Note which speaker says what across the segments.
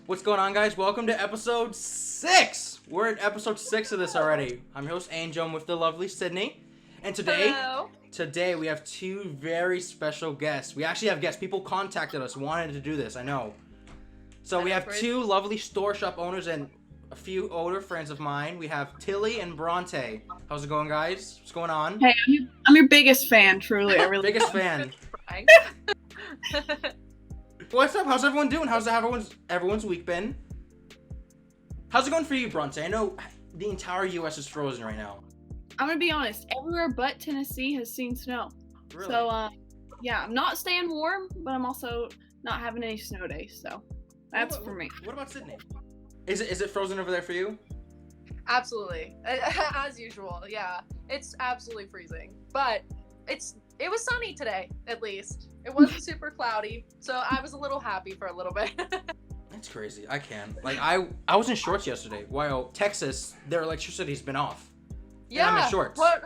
Speaker 1: What's going on, guys? Welcome to episode 6. We're at episode 6 of this already. I'm your host, Angel. I'm with the lovely Sidne. And today we have two very special guests. We actually have guests. People contacted us, wanted to do this, I know. So we have two lovely store shop owners and a few older friends of mine. We have Tillie and Bronte. How's it going, guys? What's going on?
Speaker 2: Hey, I'm your biggest fan, truly. I really
Speaker 1: biggest fan. What's up? How's everyone doing? How's everyone's week been? How's it going for you, Bronte? I know the entire U.S. is frozen right now.
Speaker 2: I'm gonna be honest. Everywhere but Tennessee has seen snow.
Speaker 1: Really?
Speaker 2: So, yeah, I'm not staying warm, but I'm also not having any snow days. So, that's for me.
Speaker 1: What about Sidne? Is it frozen over there for you?
Speaker 3: Absolutely, as usual. Yeah, it's absolutely freezing, but it was sunny today, at least. It wasn't super cloudy, so I was a little happy for a little bit.
Speaker 1: That's crazy. I can't. Like, I was in shorts yesterday, while Texas, their electricity's been off.
Speaker 3: Yeah,
Speaker 1: and I'm in shorts.
Speaker 3: Well,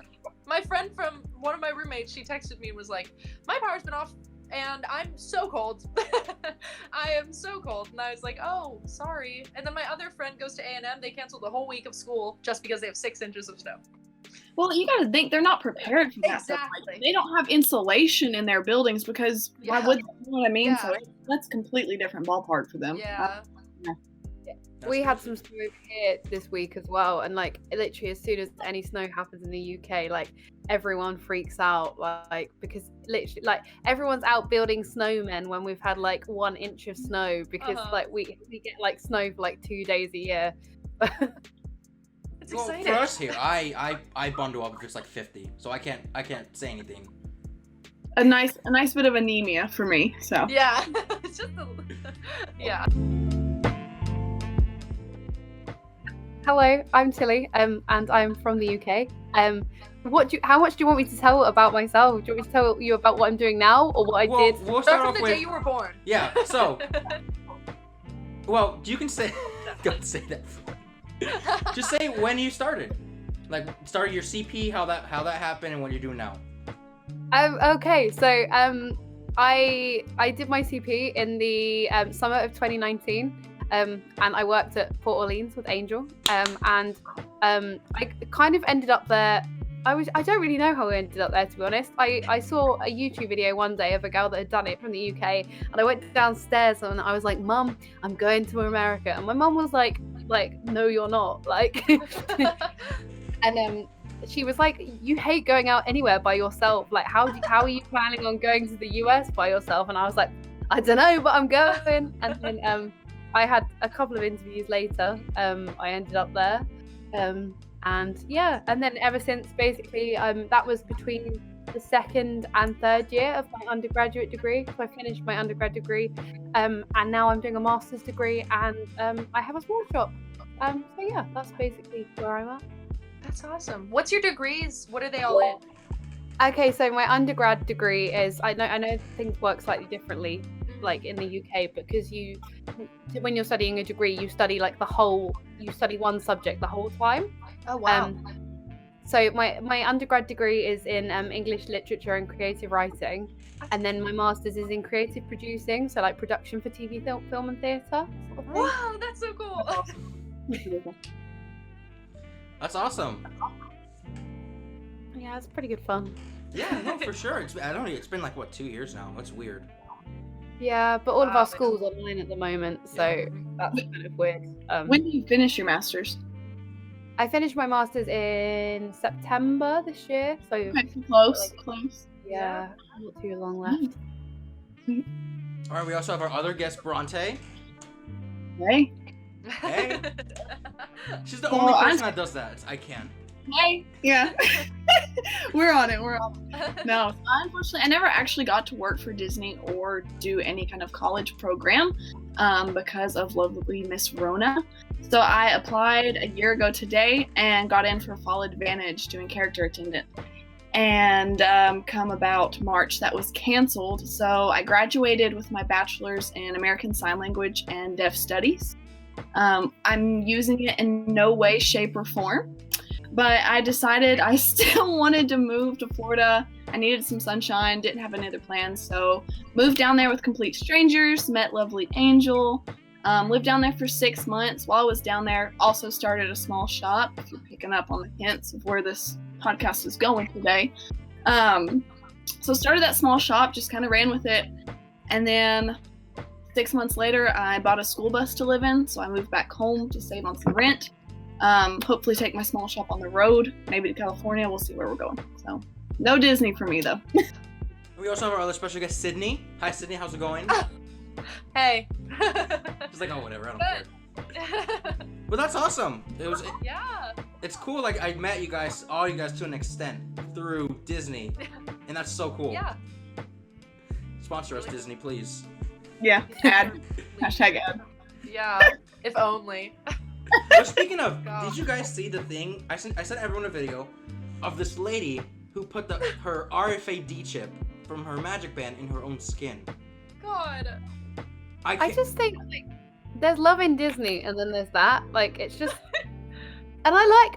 Speaker 3: my friend from one of my roommates, she texted me and was like, my power's been off, and I'm so cold. I am so cold. And I was like, oh, sorry. And then my other friend goes to A&M. They canceled the whole week of school just because they have 6 inches of snow.
Speaker 2: Well, you gotta think they're not prepared for that.
Speaker 3: Exactly.
Speaker 2: Like, they don't have insulation in their buildings because why would they? You know what I mean?
Speaker 3: Yeah.
Speaker 2: So that's completely different ballpark for them.
Speaker 3: Yeah.
Speaker 4: We had some snow here this week as well, and like literally as soon as any snow happens in the UK, like everyone freaks out, like because literally like everyone's out building snowmen when we've had like 1 inch of snow because like we get like snow for like 2 days a year.
Speaker 3: It's
Speaker 1: Well,
Speaker 3: exciting.
Speaker 1: for us here, I bundle up if it's like 50, so I can't say anything.
Speaker 2: A nice bit of anemia for me. So
Speaker 3: Yeah. It's just yeah.
Speaker 4: Hello, I'm Tillie, and I'm from the UK. How much do you want me to tell about myself? Do you want me to tell you about what I'm doing now or what I did?
Speaker 1: We'll
Speaker 3: Start
Speaker 1: start
Speaker 3: from
Speaker 1: off
Speaker 3: the
Speaker 1: with
Speaker 3: day you were born.
Speaker 1: yeah. So, well, you can say don't say that. Just say when you started, like started your CP, how that happened, and what you're doing now.
Speaker 4: Okay, so I did my CP in the summer of 2019, and I worked at Port Orleans with Angel, and I kind of ended up there. I don't really know how I ended up there, to be honest. I saw a YouTube video one day of a girl that had done it from the UK, and I went downstairs and I was like, Mum, I'm going to America. And my mum was like, no, you're not. Like, and she was like, you hate going out anywhere by yourself. Like, how are you planning on going to the US by yourself? And I was like, I don't know, but I'm going. And then I had a couple of interviews later. I ended up there. And yeah, and then ever since, basically, that was between the 2nd and 3rd year of my undergraduate degree. So I finished my undergrad degree, and now I'm doing a master's degree, and I have a small shop. So yeah, that's basically where I'm at.
Speaker 3: That's awesome. What's your degrees? What are they all in?
Speaker 4: Okay, so my undergrad degree is, I know things work slightly differently, like in the UK, because when you're studying a degree, you study one subject the whole time.
Speaker 3: Oh wow.
Speaker 4: So my undergrad degree is in English literature and creative writing, and then my master's is in creative producing, so like production for TV, film and theatre. Sort of thing.
Speaker 3: Wow, that's so cool.
Speaker 1: That's awesome.
Speaker 4: Yeah, it's pretty good fun.
Speaker 1: Yeah, no, for sure. It's been like what, 2 years now. That's weird.
Speaker 4: Yeah, but all of
Speaker 3: Wow,
Speaker 4: our schools are online at the moment, so that's kind of weird.
Speaker 2: when do you finish your master's?
Speaker 4: I finished my master's in September this year, so
Speaker 2: Close.
Speaker 4: yeah, not too long left.
Speaker 1: All right, we also have our other guest, Bronte.
Speaker 2: Hey.
Speaker 1: Hey. She's the
Speaker 2: Well,
Speaker 1: only person that does that. I can.
Speaker 2: Hey. Yeah. We're on it. No, unfortunately, I never actually got to work for Disney or do any kind of college program because of lovely Miss Rona. So I applied a year ago today and got in for Fall Advantage doing character attendant. And come about March, that was canceled. So I graduated with my bachelor's in American Sign Language and Deaf Studies. I'm using it in no way, shape, or form. But I decided I still wanted to move to Florida. I needed some sunshine, didn't have any other plans. So moved down there with complete strangers, met lovely Angel. Lived down there for 6 months. While I was down there, also started a small shop, if you're picking up on the hints of where this podcast is going today. So started that small shop, just kind of ran with it. And then 6 months later, I bought a school bus to live in. So I moved back home to save on some rent. Hopefully take my small shop on the road, maybe to California. We'll see where we're going. So no Disney for me, though.
Speaker 1: We also have our other special guest, Sidne. Hi, Sidne. How's it going?
Speaker 3: Hey.
Speaker 1: She's like, oh, whatever. I don't care. But that's awesome.
Speaker 3: Yeah.
Speaker 1: It's cool. Like, I met you guys, all you guys, to an extent through Disney, and that's so cool.
Speaker 3: Yeah.
Speaker 1: Sponsor us, Disney, please.
Speaker 2: Yeah, ad. Hashtag ad.
Speaker 3: Yeah. If only.
Speaker 1: But speaking of,
Speaker 3: God.
Speaker 1: did you guys see the thing? I sent everyone a video of this lady who put her RFID chip from her magic band in her own skin.
Speaker 3: God.
Speaker 4: I just think like there's love in Disney, and then there's that. Like it's just, and I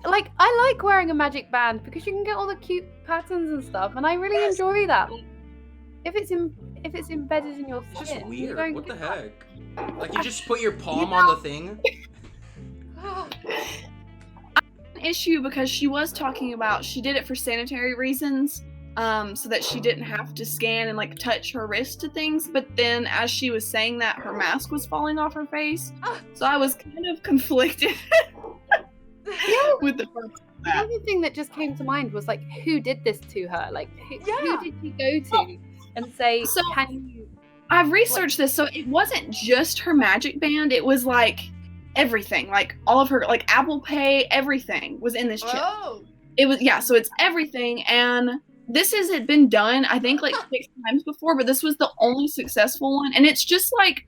Speaker 4: like wearing a magic band because you can get all the cute patterns and stuff, and I really enjoy that. Like, if it's embedded in your
Speaker 1: It's
Speaker 4: skin,
Speaker 1: just
Speaker 4: you
Speaker 1: weird.
Speaker 4: don't
Speaker 1: What the
Speaker 4: get that.
Speaker 1: heck? Like you just put your palm on the thing.
Speaker 2: Issue because she was talking about she did it for sanitary reasons, so that she didn't have to scan and like touch her wrist to things. But then as she was saying that, her mask was falling off her face, so I was kind of conflicted with the first.
Speaker 4: The other thing that just came to mind was like, who did this to her? Like, who did she go to and say,
Speaker 2: So-
Speaker 4: can you?
Speaker 2: I've researched this, so it wasn't just her magic band. It was like everything, like all of her, like Apple Pay, everything was in this chip.
Speaker 3: Oh.
Speaker 2: It was, yeah, so it's everything. And this had been done, I think, like 6 times before, but this was the only successful one. And it's just like,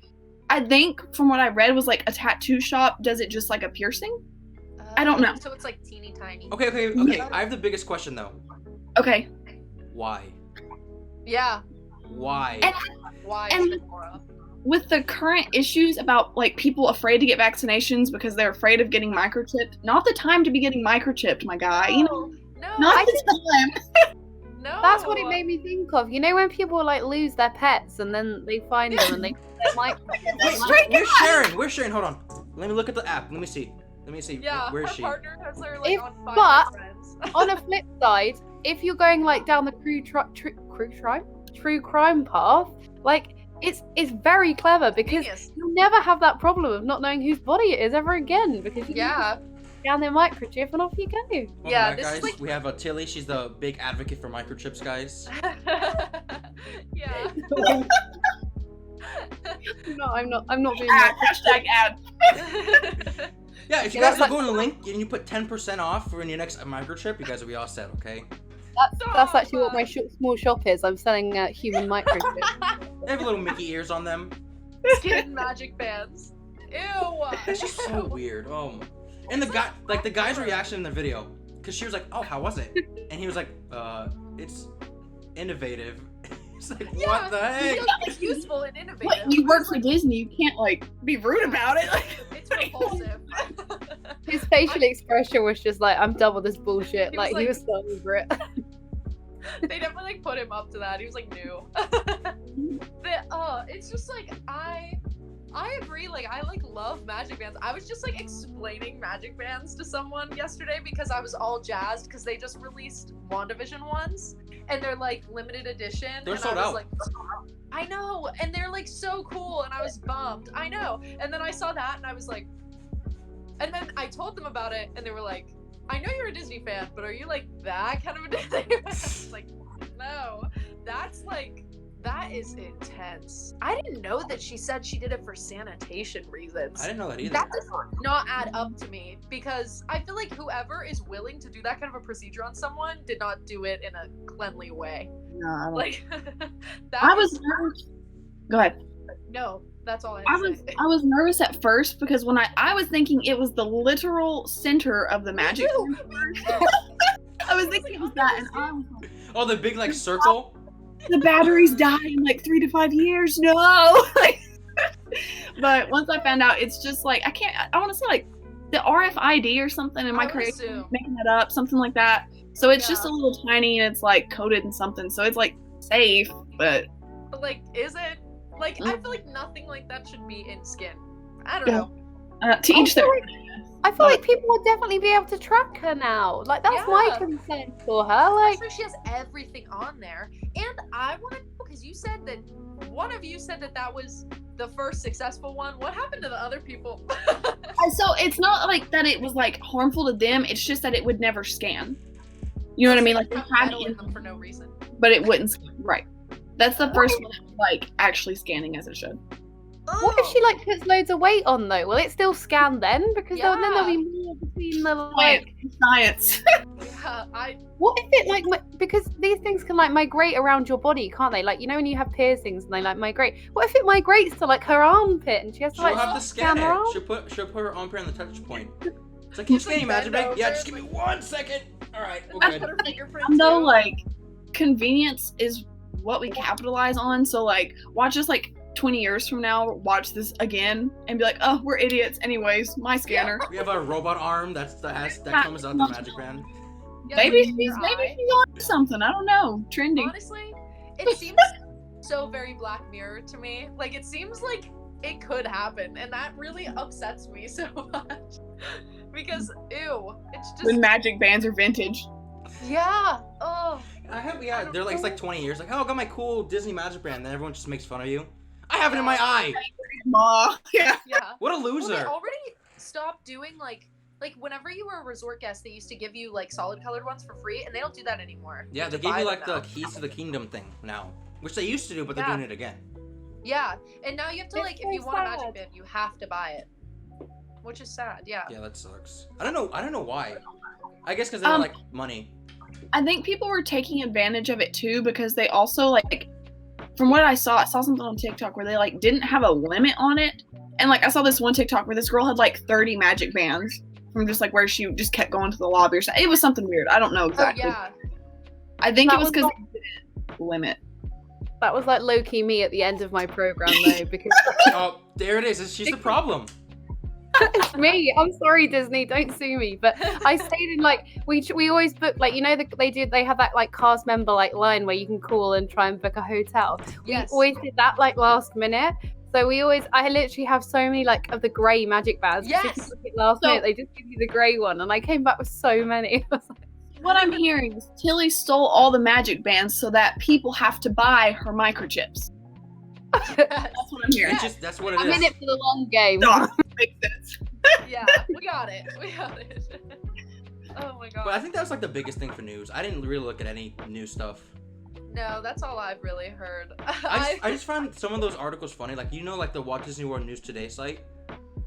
Speaker 2: I think from what I read was like a tattoo shop does it just like a piercing. I don't know.
Speaker 3: So it's like teeny tiny.
Speaker 1: Okay. I have the biggest question though.
Speaker 2: Okay.
Speaker 1: Why?
Speaker 3: Yeah.
Speaker 1: Why?
Speaker 3: Why,
Speaker 2: And-
Speaker 3: Laura?
Speaker 2: With the current issues about like people afraid to get vaccinations because they're afraid of getting microchipped, not the time to be getting microchipped, my guy. You know,
Speaker 3: No.
Speaker 2: not the time.
Speaker 3: No.
Speaker 4: That's what it made me think of. You know when people like lose their pets and then they find them and they like.
Speaker 1: We're sharing. Hold on. Let me look at the app. Let me see.
Speaker 3: Yeah,
Speaker 1: Where is
Speaker 3: her
Speaker 1: she?
Speaker 3: partner has her like
Speaker 4: If-
Speaker 3: on Five
Speaker 4: but-
Speaker 3: Friends.
Speaker 4: On a flip side, if you're going like down the true crime path, like it's very clever because
Speaker 3: Genius.
Speaker 4: you'll never have that problem of not knowing whose body it is ever again because you
Speaker 3: Yeah.
Speaker 4: can scan their microchip and off you go.
Speaker 1: Welcome
Speaker 3: Yeah,
Speaker 1: back,
Speaker 3: this is
Speaker 1: guys.
Speaker 3: like-
Speaker 1: We have Tillie. She's the big advocate for microchips, guys.
Speaker 3: Yeah.
Speaker 4: No, I'm not being
Speaker 2: Ad,
Speaker 4: like
Speaker 2: hashtag ad.
Speaker 1: Yeah, if you
Speaker 4: Yeah,
Speaker 1: guys
Speaker 4: that's
Speaker 1: go on the link and you put 10% off for your next microchip, you guys will be all set, okay?
Speaker 4: that's actually what my small shop is. I'm selling human microchips.
Speaker 1: They have little Mickey ears on them.
Speaker 3: Skin magic bands. Ew.
Speaker 1: It's just so weird. Oh my. And the guy's reaction in the video, because she was like, "Oh, how was it?" And he was like, it's innovative." It's like,
Speaker 3: Yeah,
Speaker 1: what the heck?
Speaker 3: It's useful and innovative.
Speaker 2: What? You work for Disney, you can't like be rude about it.
Speaker 3: It's repulsive.
Speaker 4: His facial expression was just like, I'm done with this bullshit.
Speaker 3: He was
Speaker 4: He
Speaker 3: like-
Speaker 4: was so over it.
Speaker 3: They definitely like put him up to that. He was like new. It's just like I agree. Like I like love magic bands. I was just like explaining magic bands to someone yesterday because I was all jazzed because they just released WandaVision ones and they're like limited edition.
Speaker 1: They're
Speaker 3: and
Speaker 1: sold
Speaker 3: I was
Speaker 1: out.
Speaker 3: like, I know, and they're like so cool, and I was bummed. I know, and then I saw that and I was like, and then I told them about it and they were like, I know you're a Disney fan, but are you like that kind of a Disney fan? I was like, no, that is intense. I didn't know that she said she did it for sanitation reasons.
Speaker 1: I didn't know that either.
Speaker 3: That does not add up to me because I feel like whoever is willing to do that kind of a procedure on someone did not do it in a cleanly way.
Speaker 2: No, I don't.
Speaker 3: Like that
Speaker 2: I was
Speaker 3: is-
Speaker 2: nervous. Go ahead.
Speaker 3: no, that's all I
Speaker 2: I
Speaker 3: have to
Speaker 2: was
Speaker 3: say.
Speaker 2: I was nervous at first because when I was thinking it was the literal center of the magic. I was thinking it was that, and I was like,
Speaker 1: Oh, the big like circle.
Speaker 2: the batteries die in like 3 to 5 years. No. Like, but once I found out, it's just like I want to say like the RFID or something. Am I
Speaker 3: I would
Speaker 2: correct?
Speaker 3: assume.
Speaker 2: Making that up, something like that. So it's just
Speaker 3: Yeah.
Speaker 2: a little tiny and it's like coated in something. So it's like safe, but
Speaker 3: But like, is it? Like, I feel like nothing like that should be in skin. I don't know.
Speaker 2: To each their.
Speaker 4: I feel like people would definitely be able to track her now. Like, that's my
Speaker 3: Yeah.
Speaker 4: concern for her. Like,
Speaker 3: So she has everything on there. And I want to know, because you said that, one of you said that was the first successful one. What happened to the other people?
Speaker 2: So it's not like that it was like harmful to them. It's just that it would never scan. You know what I mean? Like they had
Speaker 3: metal
Speaker 2: it
Speaker 3: in them for no reason.
Speaker 2: but it wouldn't scan. Right. That's the first one that was, like actually scanning as it should.
Speaker 4: what if she like puts loads of weight on though? Will it still scan then? Because then there'll be more between the like.
Speaker 2: Science.
Speaker 3: Yeah,
Speaker 4: What if it like because these things can like migrate around your body, can't they? Like, you know when you have piercings and they like migrate. What if it migrates to like her armpit and she has to
Speaker 1: She'll
Speaker 4: like
Speaker 1: have to scan
Speaker 4: her
Speaker 1: it.
Speaker 4: arm?
Speaker 1: She'll put her armpit on the touch point. It's like, can you scan your magic bag? Yeah, just give me 1 second. All right, we're
Speaker 3: put
Speaker 1: good.
Speaker 3: her fingerprint
Speaker 2: Though
Speaker 3: too.
Speaker 2: like convenience is what we capitalize on. So like watch us like 20 years from now, watch this again and be like, oh, we're idiots. Anyways, my scanner.
Speaker 1: We have a robot arm that comes out the magic band.
Speaker 3: Yeah,
Speaker 2: Maybe
Speaker 3: in
Speaker 2: she's
Speaker 3: your
Speaker 2: maybe
Speaker 3: eye.
Speaker 2: she's on to something. I don't know. Trendy.
Speaker 3: Honestly, it seems so very Black Mirror to me. Like, it seems like it could happen, and that really upsets me so much. Because, ew, it's just...
Speaker 2: When magic bands are vintage.
Speaker 3: Yeah, oh.
Speaker 1: They're like, it's like 20 years. Like, oh, I got my cool Disney magic band. Then everyone just makes fun of you. I have it in my eye.
Speaker 2: Aw, yeah.
Speaker 3: Yeah.
Speaker 1: What a
Speaker 3: Well,
Speaker 1: loser.
Speaker 3: they already stopped doing, like, whenever you were a resort guest, they used to give you, like, solid colored ones for free, and they don't do that anymore.
Speaker 1: Yeah, they
Speaker 3: have to
Speaker 1: gave
Speaker 3: buy
Speaker 1: you
Speaker 3: them
Speaker 1: like
Speaker 3: now.
Speaker 1: the keys to the kingdom thing now, which they used to do, but they're
Speaker 3: Yeah.
Speaker 1: doing it again.
Speaker 3: Yeah, and now you have to,
Speaker 4: It's
Speaker 3: like,
Speaker 4: so
Speaker 3: if you want a magic
Speaker 4: sad.
Speaker 3: band, you have to buy it. Which is sad, yeah.
Speaker 1: Yeah, that sucks. I don't know why. I guess because they don't like money.
Speaker 2: I think people were taking advantage of it too because they also like from what I saw something on TikTok where they like didn't have a limit on it. And like I saw this one TikTok where this girl had like 30 magic bands from just like where she just kept going to the lobby or something. It was something weird. I don't know exactly.
Speaker 3: Oh, yeah.
Speaker 2: I think
Speaker 4: That
Speaker 2: it was
Speaker 4: was
Speaker 2: because
Speaker 4: not-
Speaker 2: they didn't limit.
Speaker 4: That was like low-key me at the end of my program though, because
Speaker 1: Oh, there it is. She's the problem.
Speaker 4: it's me. I'm sorry, Disney, don't sue me. But I stayed in like we always book like, you know, they have that like cast member like line where you can call and try and book a hotel.
Speaker 3: Yes.
Speaker 4: We always did that like last minute. So I literally have so many like of the grey magic bands.
Speaker 3: Yes.
Speaker 4: If you book it last minute, they just give you the grey one, and I came back with so many. I was like,
Speaker 2: What I'm hearing is Tillie stole all the magic bands so that people have to buy her microchips. That's what I'm hearing.
Speaker 1: That's what it
Speaker 4: I'm
Speaker 1: is.
Speaker 4: in it for the long game.
Speaker 2: Duh. Makes sense.
Speaker 3: Yeah, we got it. We got it. Oh my god.
Speaker 1: But I think that's like the biggest thing for news. I didn't really look at any new stuff.
Speaker 3: No, that's all I've really heard.
Speaker 1: I just found some of those articles funny. Like, you know, like the Walt Disney World News Today site?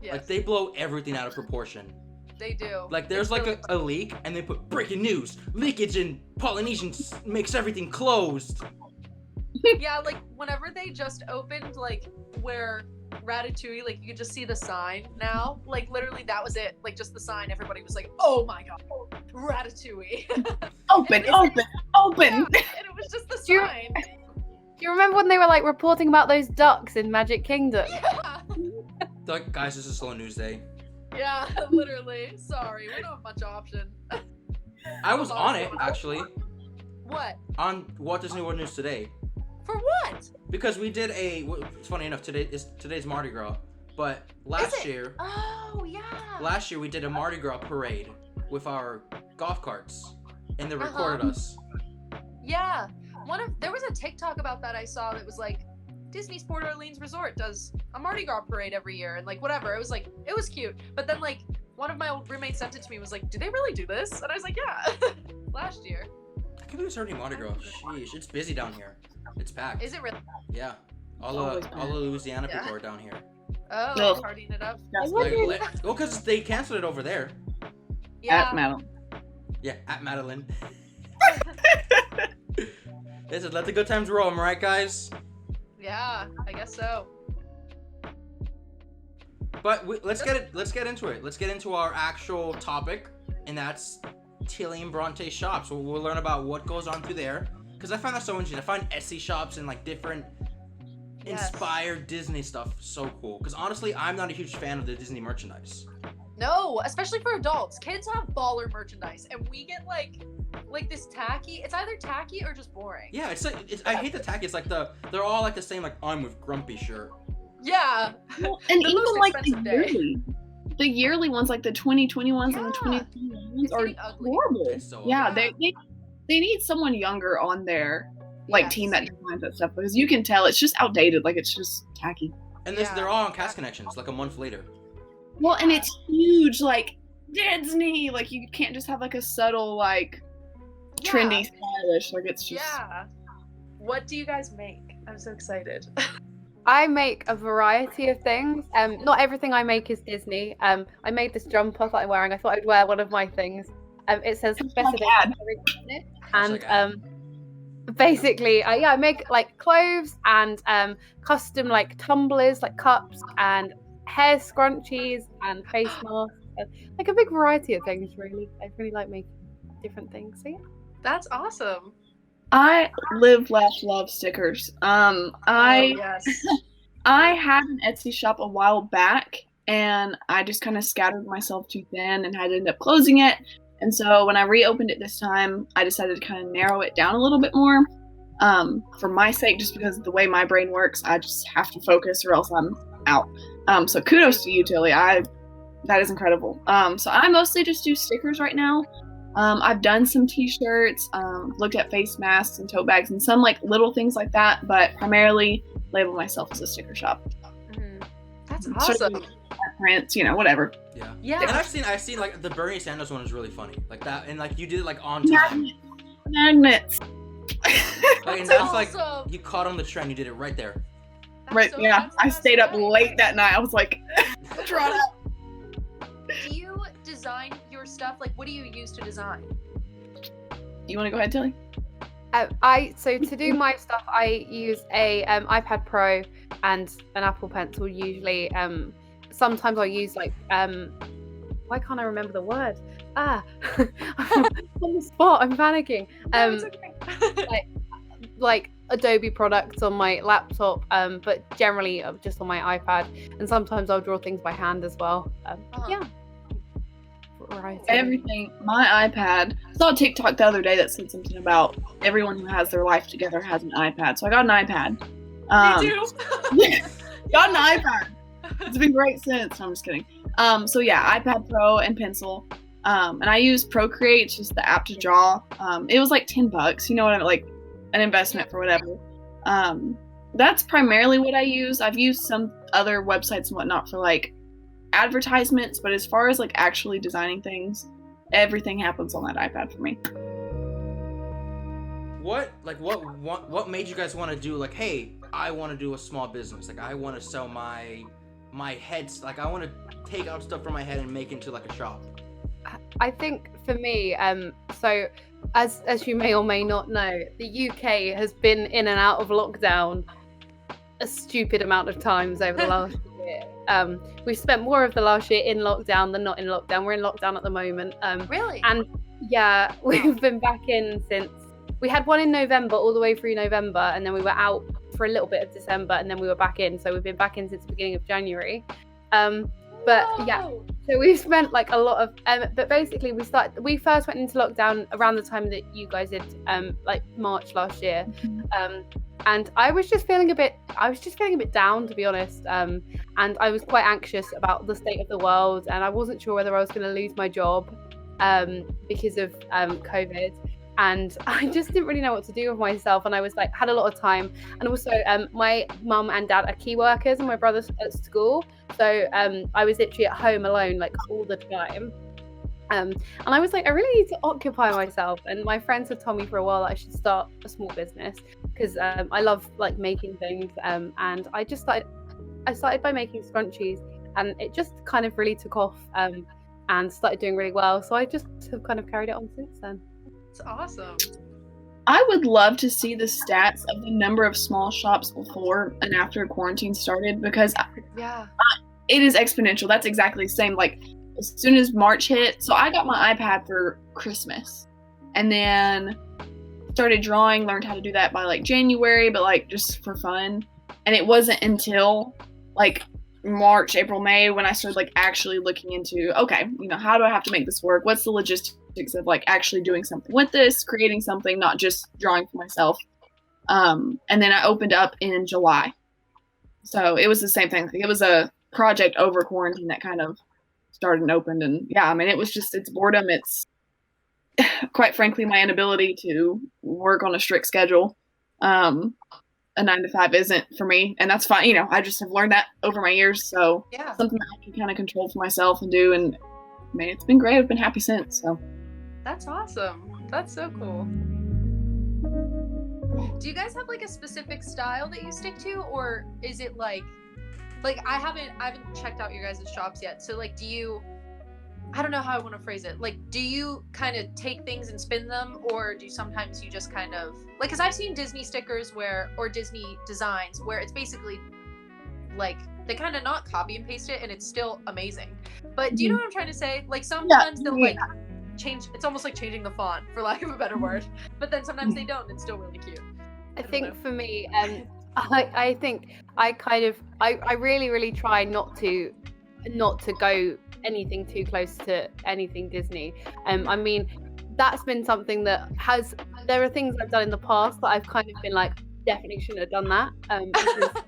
Speaker 3: yes,
Speaker 1: Like, they blow everything out of proportion.
Speaker 3: they do.
Speaker 1: Like, there's
Speaker 3: It's
Speaker 1: like
Speaker 3: really-
Speaker 1: a leak, and they put breaking news. Leakage in Polynesian makes everything closed.
Speaker 3: Yeah, like whenever they just opened, like where Ratatouille, like you could just see the sign now. Like literally, that was it. Like just the sign. Everybody was like, "Oh my god, Ratatouille!"
Speaker 2: Open.
Speaker 3: Yeah, and it was just the
Speaker 4: Do you-
Speaker 3: sign.
Speaker 4: Do you remember when they were like reporting about those ducks in Magic Kingdom?
Speaker 3: Yeah,
Speaker 1: They're like, guys, this is a slow news day.
Speaker 3: yeah, literally. Sorry, we don't have much option.
Speaker 1: I was on it, actually.
Speaker 3: What?
Speaker 1: On Walt Disney World News Today.
Speaker 3: For what?
Speaker 1: Because we did it's funny enough, today's Mardi Gras. But last year
Speaker 3: Oh yeah.
Speaker 1: we did a Mardi Gras parade with our golf carts. And they
Speaker 3: Uh-huh.
Speaker 1: recorded us.
Speaker 3: Yeah. There was a TikTok about that I saw that was like, Disney's Port Orleans Resort does a Mardi Gras parade every year and like whatever. It was like, it was cute. But then like one of my old roommates sent it to me, was like, do they really do this? And I was like, yeah. Last year.
Speaker 1: I can't believe it's already Mardi Gras. Sheesh, it's busy down here. It's packed.
Speaker 3: Is it really?
Speaker 1: Yeah. All
Speaker 2: always
Speaker 1: of
Speaker 2: packed.
Speaker 1: Louisiana
Speaker 3: Yeah.
Speaker 1: people are down here.
Speaker 3: Oh,
Speaker 2: Ugh.
Speaker 3: partying it up.
Speaker 2: That's
Speaker 4: What?
Speaker 1: Well, because they canceled it over there.
Speaker 3: Yeah.
Speaker 2: At Madeline.
Speaker 1: Yeah, at Madeline. Listen, let the good times roll, am I right, guys?
Speaker 3: Yeah, I guess so.
Speaker 1: But let's get into it. Let's get into our actual topic, and that's Tillie and Bronte shops. We'll learn about what goes on through there. Because I find that so interesting. I find Etsy shops and like different
Speaker 3: Yes.
Speaker 1: inspired Disney stuff so cool. Because honestly, I'm not a huge fan of the Disney merchandise.
Speaker 3: No, especially for adults. Kids have baller merchandise, and we get like this tacky. It's either tacky or just boring.
Speaker 1: Yeah, it's like I hate the tacky. It's like they're all like the same. Like I'm with Grumpy shirt.
Speaker 3: Yeah.
Speaker 2: Well, and
Speaker 3: The
Speaker 2: even
Speaker 3: most
Speaker 2: like the
Speaker 3: expensive day.
Speaker 2: yearly ones, like the 2020 ones and the
Speaker 3: Yeah.
Speaker 2: 2021 ones
Speaker 3: It's
Speaker 2: are
Speaker 3: getting ugly.
Speaker 2: horrible.
Speaker 1: It's so
Speaker 2: Yeah,
Speaker 3: ugly.
Speaker 2: they need someone younger on their like
Speaker 3: Yes.
Speaker 2: team that designs that stuff, because you can tell it's just outdated. Like, it's just tacky.
Speaker 1: And
Speaker 3: Yeah.
Speaker 1: they're all on Cast Connections like a month later.
Speaker 2: Well, and it's huge, like Disney. Like, you can't just have like a subtle, like trendy, stylish. Like, it's just
Speaker 3: Yeah. What do you guys make? I'm so excited.
Speaker 4: I make a variety of things. Not everything I make is Disney. I made this jumper that I'm wearing. I thought I'd wear one of my things. It says better than
Speaker 2: ad.
Speaker 4: and basically, I make like clothes and custom like tumblers, like cups and hair scrunchies and face masks, like a big variety of things. Really, I really like making different things. So yeah.
Speaker 3: That's awesome.
Speaker 2: I live, laugh, love stickers.
Speaker 3: Yes.
Speaker 2: I had an Etsy shop a while back, and I just kind of scattered myself too thin and had to end up closing it. And so when I reopened it this time, I decided to kind of narrow it down a little bit more, for my sake, just because of the way my brain works. I just have to focus or else I'm out. So kudos to you, Tillie. That is incredible. So I mostly just do stickers right now. I've done some t-shirts, looked at face masks and tote bags and some like little things like that, but primarily label myself as a sticker shop.
Speaker 3: That's
Speaker 2: Sort of
Speaker 3: awesome.
Speaker 2: prints, whatever.
Speaker 1: Yeah.
Speaker 3: Yeah.
Speaker 1: And I've seen like the Bernie Sanders one is really funny. Like that, and like you did it like on time.
Speaker 2: Magnets.
Speaker 1: Like, and
Speaker 3: That's
Speaker 1: that's like
Speaker 3: awesome.
Speaker 1: you caught on the trend. You did it right there.
Speaker 3: That's
Speaker 2: Right,
Speaker 3: so-
Speaker 2: yeah.
Speaker 3: that's the
Speaker 2: I
Speaker 3: best
Speaker 2: stayed up
Speaker 3: way.
Speaker 2: late that night. I was like, drawn out.
Speaker 3: Do you design your stuff? Like, what do you use to design?
Speaker 2: You want to go ahead, Tillie?
Speaker 4: So to do my stuff, I use a iPad Pro and an Apple Pencil usually. Sometimes I use like why can't I remember the word? I'm on the spot. I'm panicking.
Speaker 3: No, it's okay.
Speaker 4: Like Adobe products on my laptop, but generally just on my iPad. And sometimes I'll draw things by hand as well. Yeah. Variety.
Speaker 2: Everything. My iPad. I saw a TikTok the other day that said something about everyone who has their life together has an iPad. So I got an iPad.
Speaker 3: Me too.
Speaker 2: Got an iPad. It's been great since. No, I'm just kidding. So yeah, iPad Pro and pencil. And I use Procreate, it's just the app to draw. It was like $10. You know what I mean? Like an investment for whatever. That's primarily what I use. I've used some other websites and whatnot for like advertisements, but as far as like actually designing things, everything happens on that iPad for me.
Speaker 1: What made you guys want to do like, hey, I want to do a small business. Like I want to sell my heads. Like I want to take out stuff from my head and make it into like a shop.
Speaker 4: I think for me, so as you may or may not know, the UK has been in and out of lockdown a stupid amount of times over the last year. We've spent more of the last year in lockdown than not in lockdown. We're in lockdown at the moment.
Speaker 3: Really?
Speaker 4: And yeah, we've been back in since we had one in November, all the way through November, and then we were out for a little bit of December, and then we were back in. So we've been back in since the beginning of January. But yeah, so we've spent like a lot of but basically we first went into lockdown around the time that you guys did, like March last year. And I was just feeling a bit down, to be honest. And I was quite anxious about the state of the world, and I wasn't sure whether I was going to lose my job because of COVID. And I just didn't really know what to do with myself. And I was like, had a lot of time. And also my mum and dad are key workers and my brother's at school. So I was literally at home alone, like all the time. And I was like, I really need to occupy myself. And my friends had told me for a while that I should start a small business because I love like making things. And I started by making scrunchies, and it just kind of really took off and started doing really well. So I just have kind of carried it on since then.
Speaker 3: It's awesome.
Speaker 2: I would love to see the stats of the number of small shops before and after quarantine started, because
Speaker 3: Yeah.
Speaker 2: it is exponential. That's exactly the same. Like as soon as March hit, so I got my iPad for Christmas and then started drawing, learned how to do that by like January, but like just for fun. And it wasn't until like March, April, May when I started like actually looking into, okay, how do I have to make this work? What's the logistics of like actually doing something with this, creating something, not just drawing for myself. And then I opened up in July. So it was the same thing. It was a project over quarantine that kind of started and opened. And yeah, I mean, it's boredom. It's quite frankly my inability to work on a strict schedule. A 9 to 5 isn't for me, and that's fine. I just have learned that over my years. So
Speaker 3: Yeah.
Speaker 2: something that I can kind of control for myself and do. And man, it's been great. I've been happy since. So
Speaker 3: That's awesome. That's so cool. Do you guys have like a specific style that you stick to, or is it like I haven't checked out your guys' shops yet. So like, I don't know how I want to phrase it. Like, do you kind of take things and spin them, or do sometimes you just kind of like? Because I've seen Disney stickers or Disney designs where it's basically like they kind of not copy and paste it, and it's still amazing. But do you know what I'm trying to say? Like sometimes they'll like change. It's almost like changing the font, for lack of a better word. But then sometimes they don't. And it's still really cute.
Speaker 4: I think for me, I think I really, really try not to go anything too close to anything Disney. I mean, that's been something that there are things I've done in the past that I've kind of been like, definitely shouldn't have done that. Because,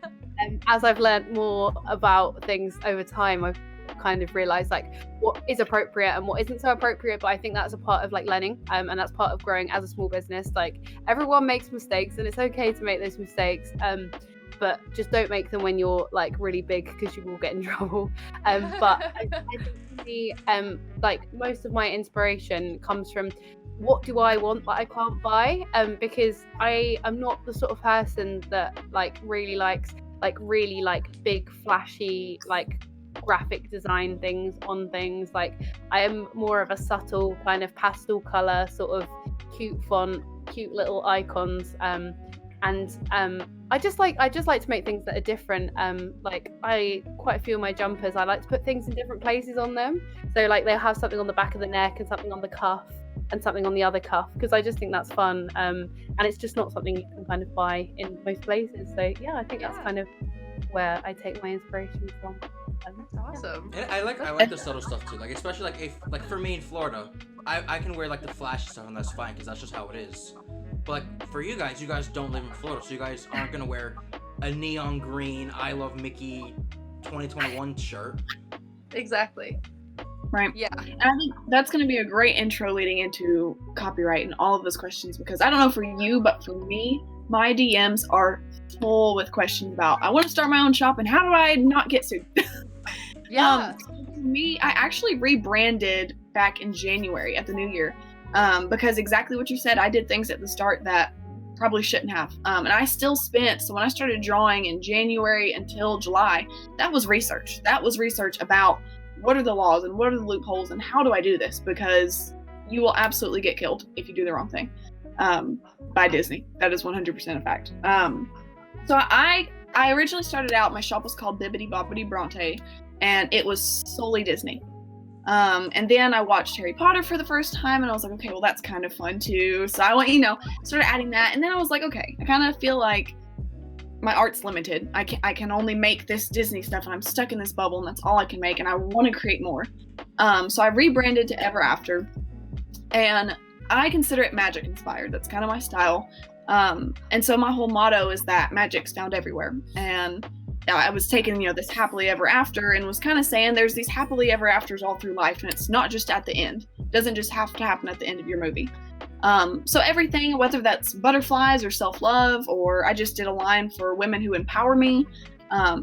Speaker 4: as I've learned more about things over time, I've kind of realized like what is appropriate and what isn't so appropriate. But I think that's a part of like learning, and that's part of growing as a small business. Like everyone makes mistakes, and it's okay to make those mistakes. But just don't make them when you're like really big, because you will get in trouble. But I think for me, like most of my inspiration comes from what do I want that I can't buy, because I am not the sort of person that like really likes like really like big flashy like graphic design things on things. Like I am more of a subtle kind of pastel color, sort of cute font, cute little icons, and I just like to make things that are different. Like quite a few of my jumpers, I like to put things in different places on them. So like they'll have something on the back of the neck and something on the cuff and something on the other cuff, because I just think that's fun. And it's just not something you can kind of buy in most places. So yeah, I think that's kind of where I take my inspiration from.
Speaker 3: That's awesome.
Speaker 1: And I like the subtle stuff too. Like especially like if like for me in Florida, I can wear like the flashy stuff, and that's fine because that's just how it is. But like for you guys don't live in Florida, so you guys aren't gonna wear a neon green I Love Mickey 2021 shirt.
Speaker 3: Exactly.
Speaker 2: Right.
Speaker 3: Yeah.
Speaker 2: And I think that's going to be a great intro leading into copyright and all of those questions, because I don't know for you, but for me, my DMs are full with questions about, I want to start my own shop and how do I not get sued?
Speaker 3: Yeah.
Speaker 2: For me, I actually rebranded back in January at the new year, because exactly what you said, I did things at the start that probably shouldn't have. And I still spent, so when I started drawing in January until July, that was research. That was research about what are the laws and what are the loopholes and how do I do this? Because you will absolutely get killed if you do the wrong thing, by Disney. That is 100% a fact. So I originally started out, my shop was called Bibbidi Bobbidi Bronte, and it was solely Disney. And then I watched Harry Potter for the first time, and I was like, okay, well, that's kind of fun too. So I went, started adding that. And then I was like, okay, I kind of feel like my art's limited. I can only make this Disney stuff, and I'm stuck in this bubble, and that's all I can make, and I want to create more. So I rebranded to Ever After, and I consider it magic inspired. That's kind of my style. And so my whole motto is that magic's found everywhere. And I was taking, this happily ever after, and was kind of saying there's these happily ever afters all through life, and it's not just at the end. It doesn't just have to happen at the end of your movie. So everything, whether that's butterflies or self-love, or I just did a line for women who empower me,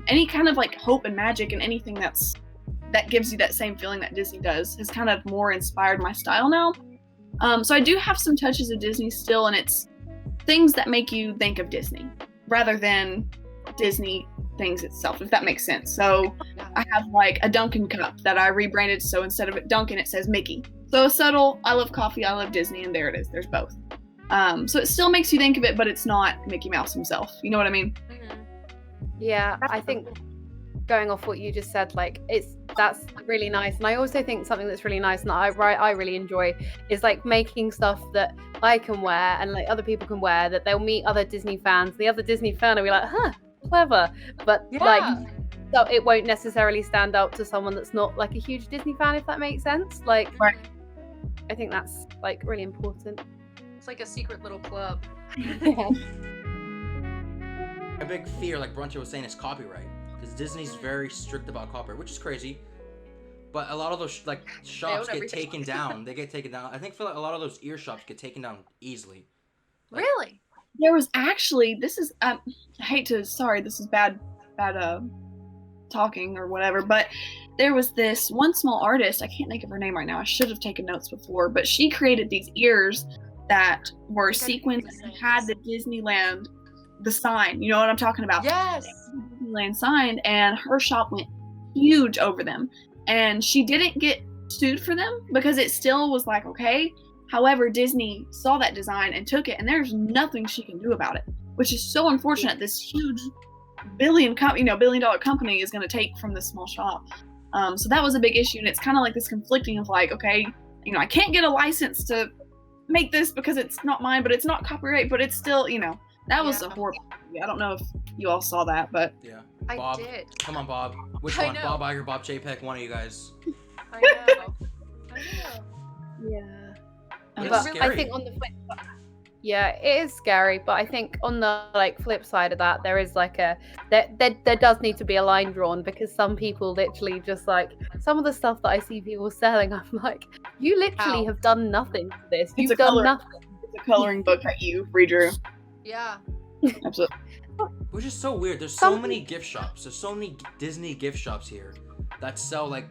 Speaker 2: any kind of like hope and magic, and anything that gives you that same feeling that Disney does, has kind of more inspired my style now. So I do have some touches of Disney still, and it's things that make you think of Disney rather than Disney things itself, if that makes sense. So I have like a Dunkin' cup that I rebranded, so instead of it Dunkin', it says Mickey. So a subtle, I love coffee, I love Disney, and there it is. There's both. So it still makes you think of it, but it's not Mickey Mouse himself. You know what I mean?
Speaker 3: Mm-hmm.
Speaker 4: Yeah, I think going off what you just said, like that's really nice. And I also think something that's really nice and that I really enjoy is like making stuff that I can wear and like other people can wear, that they'll meet other Disney fans. The other Disney fan will be like, huh, clever. But like, so it won't necessarily stand out to someone that's not like a huge Disney fan, if that makes sense. Like,
Speaker 2: right.
Speaker 4: I think that's like really important.
Speaker 3: It's like a secret little club.
Speaker 4: Yeah.
Speaker 1: A big fear, like Bronte was saying, is copyright. because Disney's very strict about copyright, which is crazy. But a lot of those like shops
Speaker 3: own
Speaker 1: get
Speaker 3: everything.
Speaker 1: taken down. They get taken down. I think feel like a lot of those ear shops get taken down easily. Like,
Speaker 3: Really?
Speaker 2: There was actually, this is, I hate to, sorry, this is bad talking or whatever, but there was this one small artist, I can't think of her name right now, I should have taken notes before, but she created these ears that were sequins and had the Disneyland, the sign, you know what I'm talking about?
Speaker 3: Yes.
Speaker 2: Disneyland sign, and her shop went huge over them. And she didn't get sued for them because it still was like, okay. However, Disney saw that design and took it, and there's nothing she can do about it, which is so unfortunate. This huge billion-dollar company is going to take from this small shop. So that was a big issue, and it's kind of like this conflicting of like, okay, I can't get a license to make this because it's not mine, but it's not copyright, but it's still, that was a horrible movie. I don't know if you all saw that, but
Speaker 1: yeah.
Speaker 3: I
Speaker 1: Bob,
Speaker 3: did.
Speaker 1: come on, Bob. Which
Speaker 3: I
Speaker 1: one?
Speaker 3: know.
Speaker 1: Bob Iger, Bob JPEG, one of you guys.
Speaker 3: I know. I know.
Speaker 2: yeah.
Speaker 1: It's
Speaker 4: But
Speaker 1: scary.
Speaker 4: I think on the flip side, yeah, it is scary. But I think on the flip side of that, there is there does need to be a line drawn, because some people literally just like some of the stuff that I see people selling. I'm like, you literally have done nothing for this.
Speaker 2: It's
Speaker 4: You've done nothing.
Speaker 2: It's a coloring book that you redrew.
Speaker 3: Yeah.
Speaker 2: Absolutely.
Speaker 1: Which is so weird. There's so many gift shops. There's so many Disney gift shops here that sell like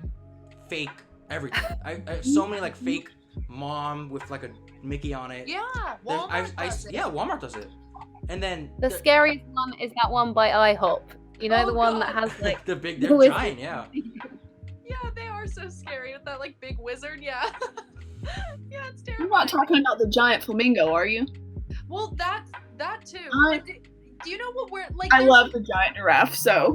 Speaker 1: fake everything. I so many like fake mom with like a Mickey on it.
Speaker 3: Yeah.
Speaker 1: There's-
Speaker 3: Walmart does it.
Speaker 1: yeah, Walmart does it. And then
Speaker 4: The scariest one is that one by IHOP. You know,
Speaker 3: Oh,
Speaker 4: the one that
Speaker 3: God.
Speaker 4: has like
Speaker 1: they're
Speaker 4: Who is
Speaker 1: giant, yeah.
Speaker 3: Yeah, they are so scary with that like big wizard. Yeah. Yeah, it's terrible.
Speaker 2: You're not talking about the giant flamingo, are you?
Speaker 3: Well, that too.
Speaker 2: I-
Speaker 3: Like, do you know what we're like?
Speaker 2: I
Speaker 3: there's-
Speaker 2: love the giant giraffe, so.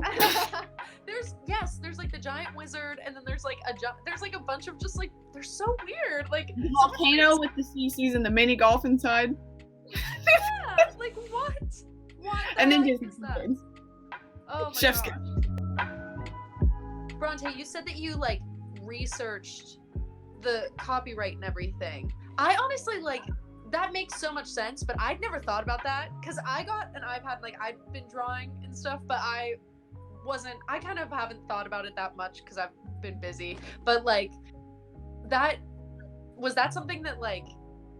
Speaker 3: there's like the giant wizard, and then there's like there's like a bunch of just like they're so weird. Like
Speaker 2: The
Speaker 3: so much
Speaker 2: volcano with the CCs and the mini golf inside.
Speaker 3: Yeah, like what? What? the
Speaker 2: And then
Speaker 3: heck
Speaker 2: Disney
Speaker 3: is that?
Speaker 2: kids.
Speaker 3: Oh my
Speaker 2: Chef's
Speaker 3: gosh. Bronte, you said that you like researched the copyright and everything. I honestly like that makes so much sense, but I'd never thought about that because I got an iPad, like I've been drawing and stuff, but I kind of haven't thought about it that much because I've been busy. But like that was that something that like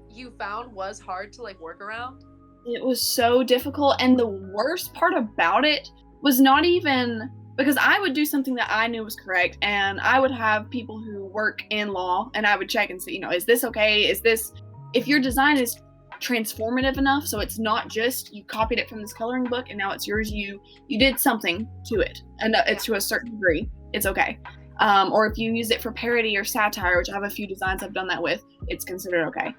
Speaker 3: you found was hard to like work around?
Speaker 2: It was so difficult, and the worst part about it was not even because I would do something that I knew was correct, and I would have people who work in law, and I would check and say, is this okay? Is this, if your design is transformative enough, so it's not just you copied it from this coloring book and now it's yours, you did something to it, and it's to a certain degree, it's okay. Or if you use it for parody or satire, which I have a few designs I've done that with, it's considered okay.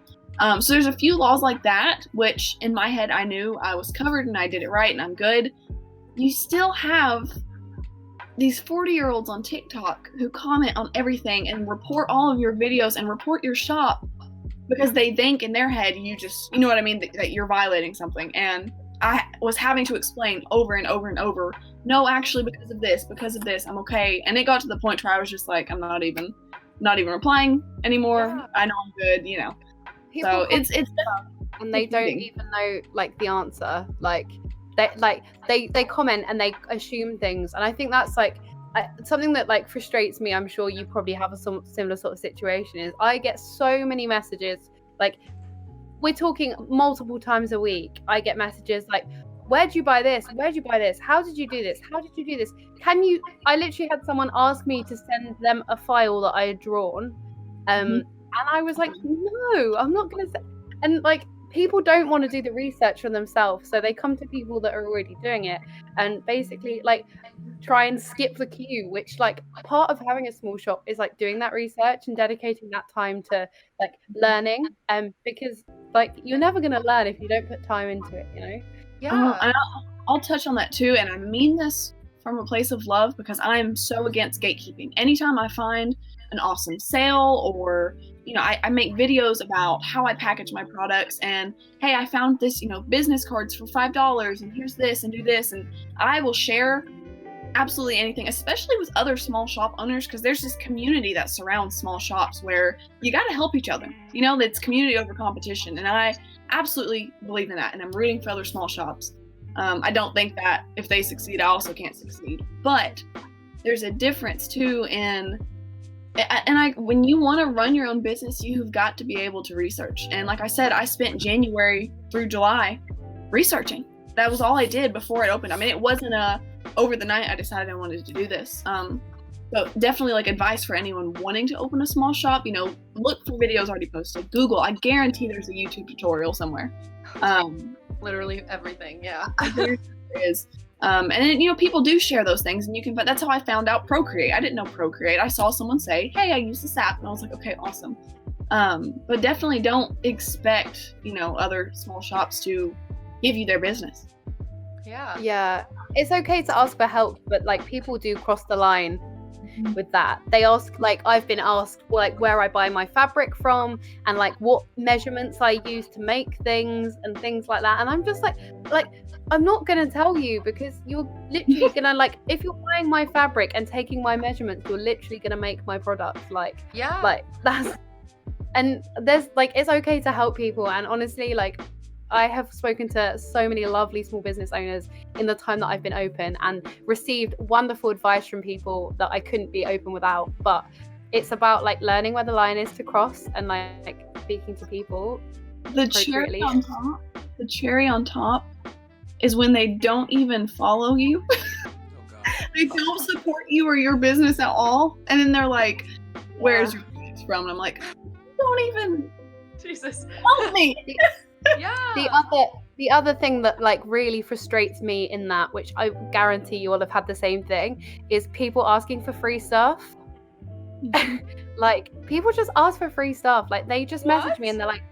Speaker 2: So there's a few laws like that, which in my head I knew I was covered and I did it right and I'm good. You still have these 40-year-olds on TikTok who comment on everything and report all of your videos and report your shop because they think in their head you know what I mean, that you're violating something. And I was having to explain over and over and over, no, actually, because of this, I'm okay. And it got to the point where I was just like, I'm not even replying anymore.
Speaker 3: Yeah.
Speaker 2: I know I'm good,
Speaker 4: people
Speaker 2: So it's
Speaker 4: and they don't
Speaker 2: confusing.
Speaker 4: even know like the answer. They comment and they assume things, and I think that's like something that like frustrates me. I'm sure you probably have a similar sort of situation. Is I get so many messages, like we're talking multiple times a week. I get messages like, where'd you buy this? Where'd you buy this? How did you do this? How did you do this? I literally had someone ask me to send them a file that I had drawn. And I was like, no, I'm not going to send. And like, people don't want to do the research for themselves. So they come to people that are already doing it and basically like try and skip the queue, which like part of having a small shop is like doing that research and dedicating that time to like learning. Because like, you're never going to learn if you don't put time into it,
Speaker 3: Yeah.
Speaker 2: And I'll touch on that too, and I mean this from a place of love because I'm so against gatekeeping. Anytime I find an awesome sale or I make videos about how I package my products and hey, I found this business cards for $5 and here's this and do this, and I will share absolutely anything, especially with other small shop owners, because there's this community that surrounds small shops where you got to help each other. It's community over competition, and I absolutely believe in that, and I'm rooting for other small shops. I don't think that if they succeed, I also can't succeed. But there's a difference too when you want to run your own business, you've got to be able to research. And like I said, I spent January through July researching. That was all I did before it opened. I mean, it wasn't over the night I decided I wanted to do this. So definitely like advice for anyone wanting to open a small shop, look for videos already posted. Google, I guarantee there's a YouTube tutorial somewhere.
Speaker 3: Literally everything, yeah.
Speaker 2: There is. And then, people do share those things, and that's how I found out Procreate. I didn't know Procreate. I saw someone say, hey, I use this app, and I was like, okay, awesome. But definitely don't expect, other small shops to give you their business.
Speaker 3: Yeah.
Speaker 4: It's okay to ask for help, but like people do cross the line with that. They ask, like, I've been asked like where I buy my fabric from and like what measurements I use to make things and things like that, and I'm just like I'm not gonna tell you, because you're literally gonna like, if you're buying my fabric and taking my measurements, you're literally gonna make my products. Like that's, and there's like, it's okay to help people. And honestly, like, I have spoken to so many lovely small business owners in the time that I've been open and received wonderful advice from people that I couldn't be open without. But it's about like learning where the line is to cross and like speaking to people.
Speaker 2: The cherry on top is when they don't even follow you. They don't support you or your business at all. And then they're like, where's your business from? And I'm like, don't even
Speaker 3: Jesus
Speaker 2: help me.
Speaker 3: Yeah.
Speaker 4: The other thing that like really frustrates me in that, which I guarantee you all have had the same thing, is people asking for free stuff. Like, people just ask for free stuff. Like, they just message me and they're like,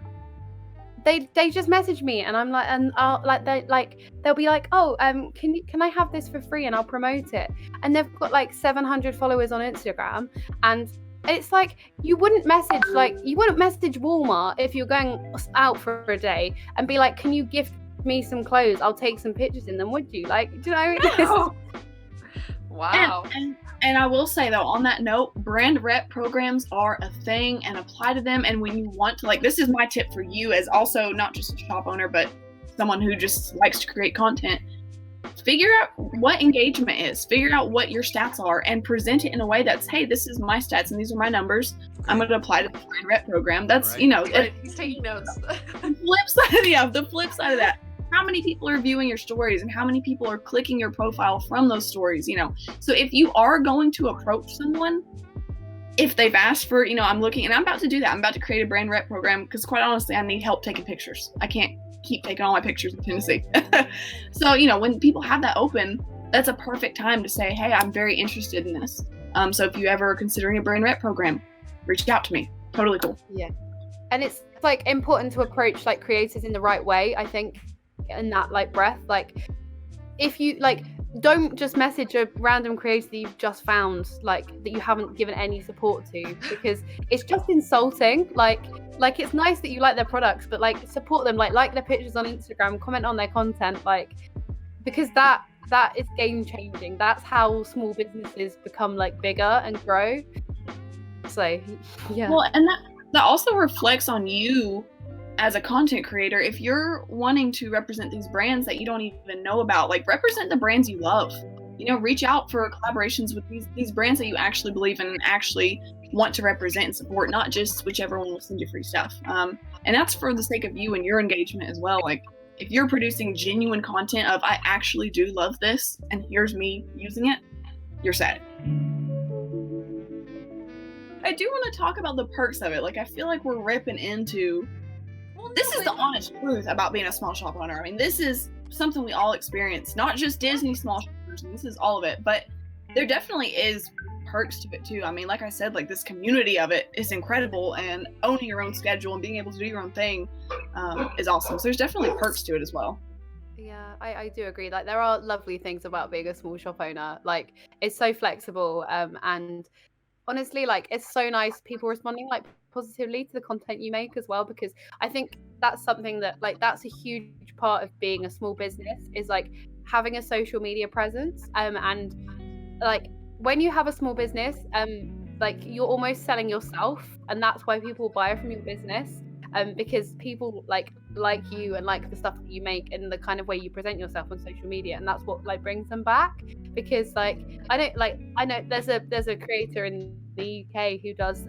Speaker 4: they just message me, and I'm like, and I'll they'll be like, oh, can I have this for free and I'll promote it, and they've got like 700 followers on Instagram, and it's like, you wouldn't message Walmart if you're going out for a day and be like, can you gift me some clothes? I'll take some pictures in them, would you? Like, do you know?
Speaker 3: Wow.
Speaker 2: And I will say, though, on that note, brand rep programs are a thing, and apply to them. And when you want to, like, this is my tip for you as also not just a shop owner, but someone who just likes to create content. Figure out what engagement is. Figure out what your stats are and present it in a way that's, hey, this is my stats and these are my numbers. I'm going to apply to the brand rep program. That's,
Speaker 3: Right. He's taking notes.
Speaker 2: The flip side of that. How many people are viewing your stories and how many people are clicking your profile from those stories, So if you are going to approach someone, if they've asked for, I'm looking, and I'm about to do that. I'm about to create a brand rep program because, quite honestly, I need help taking pictures. I can't keep taking all my pictures in Tennessee. So, when people have that open, that's a perfect time to say, hey, I'm very interested in this. So if you ever are considering a brand rep program, reach out to me. Totally cool.
Speaker 4: Yeah. And it's like important to approach like creators in the right way, I think, in that like breath. Like, if you like, don't just message a random creator that you've just found, like, that you haven't given any support to, because it's just insulting. Like it's nice that you like their products, but like, support them, like their pictures on Instagram, comment on their content, like, because that is game changing. That's how small businesses become like bigger and grow. So yeah.
Speaker 2: Well, and that also reflects on you as a content creator. If you're wanting to represent these brands that you don't even know about, like, represent the brands you love. Reach out for collaborations with these brands that you actually believe in and actually want to represent and support, not just whichever one will send you free stuff. And that's for the sake of you and your engagement as well. Like, if you're producing genuine content of, I actually do love this and here's me using it, you're set. I do want to talk about the perks of it. Like, I feel like we're ripping into, this is the honest truth about being a small shop owner. I mean, this is something we all experience, not just Disney small shoppers. This is all of it, but there definitely is perks to it too. I mean, like I said, like, this community of it is incredible, and owning your own schedule and being able to do your own thing is awesome. So there's definitely perks to it as well.
Speaker 4: Yeah, I do agree. Like, there are lovely things about being a small shop owner. Like, it's so flexible, and honestly, like, it's so nice people responding like positively to the content you make as well, because I think that's something that, like, that's a huge part of being a small business, is like having a social media presence, and like, when you have a small business, like, you're almost selling yourself, and that's why people buy from your business, because people like like you and like the stuff that you make and the kind of way you present yourself on social media, and that's what like brings them back. Because like I know there's a creator in the UK who does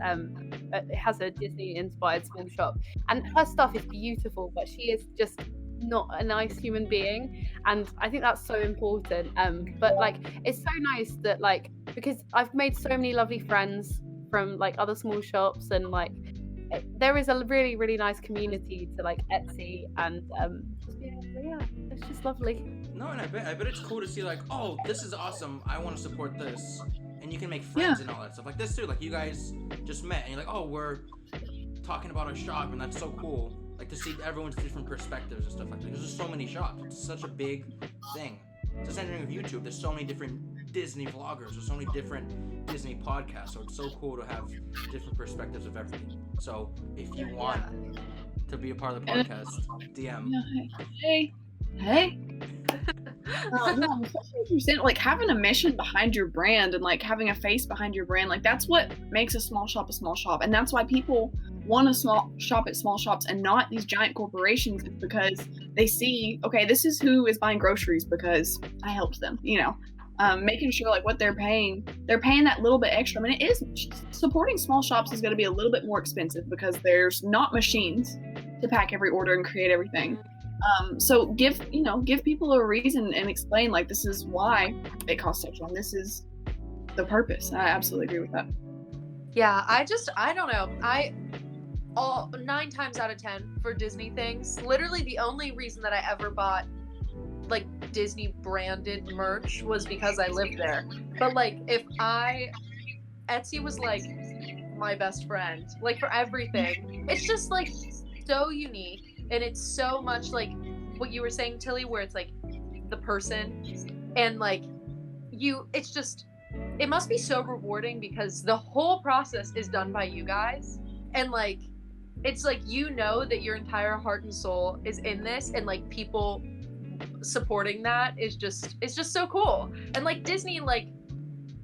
Speaker 4: has a Disney inspired small shop, and her stuff is beautiful, but she is just not a nice human being, and I think that's so important. But like it's so nice that like, because I've made so many lovely friends from like other small shops, and like there is a really, really nice community to like Etsy, and yeah, it's just lovely.
Speaker 1: No, and I bet it's cool to see like, oh, this is awesome, I want to support this, and you can make friends and all that stuff. Like this too, like you guys just met, and you're like, oh, we're talking about our shop, and that's so cool. Like to see everyone's different perspectives and stuff like that. There's just so many shops. It's such a big thing. It's the same thing with YouTube. There's so many different Disney vloggers. There's so many different Disney podcasts. So it's so cool to have different perspectives of everything. So if you want to be a part of the podcast, DM.
Speaker 2: Hey. Like having a mission behind your brand and like having a face behind your brand, like that's what makes a small shop a small shop, and that's why people want to shop at small shops and not these giant corporations, because they see, okay, this is who is buying groceries because I helped them, making sure like what they're paying that little bit extra. I mean, it is supporting small shops is going to be a little bit more expensive because there's not machines to pack every order and create everything. So give people a reason and explain like this is why it costs extra and this is the purpose. I absolutely agree with that.
Speaker 3: Yeah, I don't know. All 9 times out of 10 for Disney things, literally the only reason that I ever bought like Disney branded merch was because I lived there. But like Etsy was like my best friend, like for everything. It's just like so unique, and it's so much like what you were saying, Tillie, where it's like the person, and like it must be so rewarding because the whole process is done by you guys, and like it's like that your entire heart and soul is in this, and like people supporting that is just so cool. And like Disney, like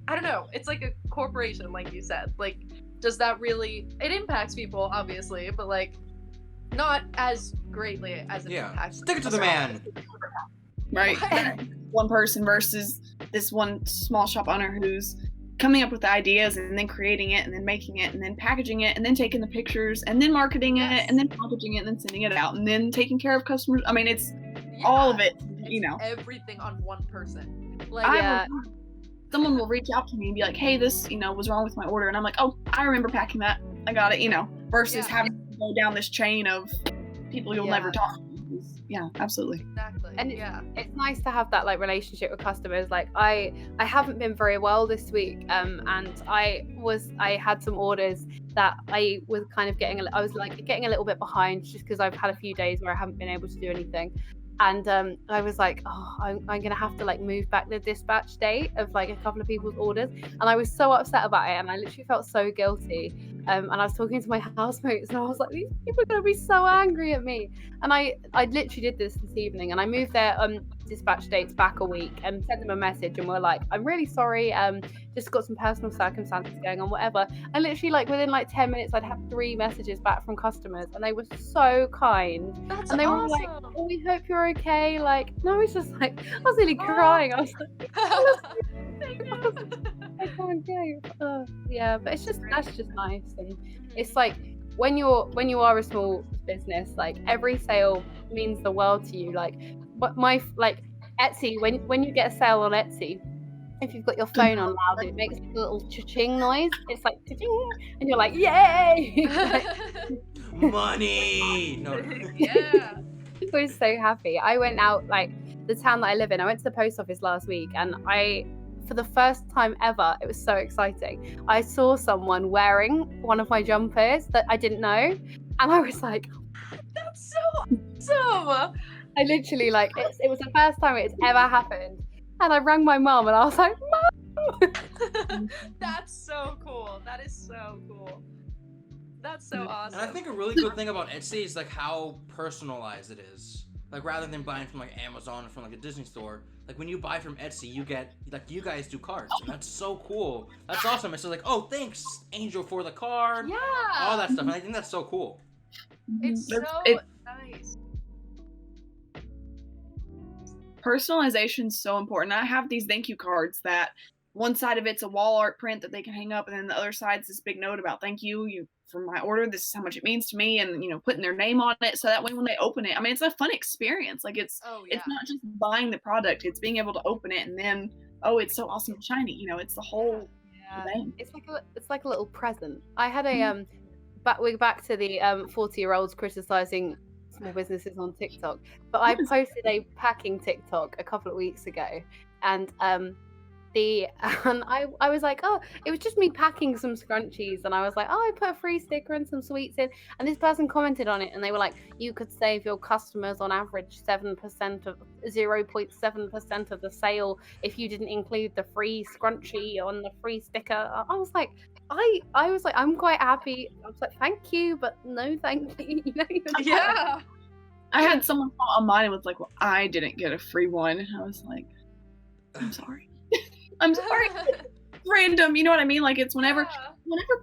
Speaker 3: I don't know, it's like a corporation, like you said. Like does that really, it impacts people obviously, but like not as greatly as it impacts.
Speaker 1: Stick it to the man.
Speaker 2: Right. One person versus this one small shop owner who's coming up with the ideas and then creating it and then making it and then packaging it and then taking the pictures and then marketing it and then packaging it and then sending it out and then taking care of customers. I mean, it's all of it,
Speaker 3: everything on one person. Like
Speaker 2: someone will reach out to me and be like, hey, this, was wrong with my order. And I'm like, oh, I remember packing that. I got it, versus having to go down this chain of people you'll never talk to. Yeah, absolutely.
Speaker 3: Exactly.
Speaker 4: And it's nice to have that like relationship with customers. Like I haven't been very well this week, and I had some orders that I was kind of getting a little bit behind just because I've had a few days where I haven't been able to do anything. And I was like, I'm gonna have to like move back the dispatch date of like a couple of people's orders, and I was so upset about it, and I literally felt so guilty. And I was talking to my housemates, and I was like, these people are gonna be so angry at me. And I literally did this evening, and I moved their dispatch dates back a week and sent them a message, and we're like, I'm really sorry, just got some personal circumstances going on, whatever. And literally like within like 10 minutes, I'd have 3 messages back from customers, and they were so kind.
Speaker 3: That's
Speaker 4: and they
Speaker 3: awesome.
Speaker 4: were like, oh, we hope you're okay. Like, no, it's just like, I was really crying. I was like, I can't go. Yeah, but that's just nice. And it's like when you are a small business, like every sale means the world to you. Like, but my like Etsy, when you get a sale on Etsy, if you've got your phone on loud, it makes a little cha-ching noise. It's like cha-ching, and you're like, yay!
Speaker 1: Money. No.
Speaker 3: Yeah.
Speaker 4: I was so happy. I went out, like the town that I live in, I went to the post office last week, and for the first time ever, it was so exciting, I saw someone wearing one of my jumpers that I didn't know, and I was like,
Speaker 3: that's so awesome.
Speaker 4: I literally like it was the first time it's ever happened, and I rang my mum and I was like, Mum!
Speaker 3: That's so cool. That is so cool. That's so awesome.
Speaker 1: And I think a really good thing about Etsy is like how personalized it is. Like rather than buying from like Amazon or from like a Disney store, like when you buy from Etsy, you get like you guys do cards, and that's so cool. That's awesome. It's like, oh, thanks, Angel, for the card.
Speaker 3: Yeah.
Speaker 1: All that stuff, and I think that's so cool.
Speaker 3: It's so nice.
Speaker 2: personalization's so important. I have these thank you cards that one side of it's a wall art print that they can hang up, and then the other side's this big note about thank you for my order. This is how much it means to me, and putting their name on it, so that way when they open it, I mean, it's a fun experience. Like it's not just buying the product; it's being able to open it and then it's so awesome and shiny. It's the whole thing.
Speaker 4: It's like a little present. I had a we're back to the 40-year-olds criticizing small businesses on TikTok, but I posted a packing TikTok a couple of weeks ago, and I was like, oh, it was just me packing some scrunchies, and I was like, oh, I put a free sticker and some sweets in, and this person commented on it, and they were like, you could save your customers on average 0.7% of the sale if you didn't include the free scrunchie on the free sticker. I was like, I'm quite happy. I was like, thank you, but no thank you.
Speaker 3: Yeah.
Speaker 2: I had someone on mine and was like, well, I didn't get a free one, and I was like, I'm sorry. I'm sorry. Random, you know what I mean? Like it's whenever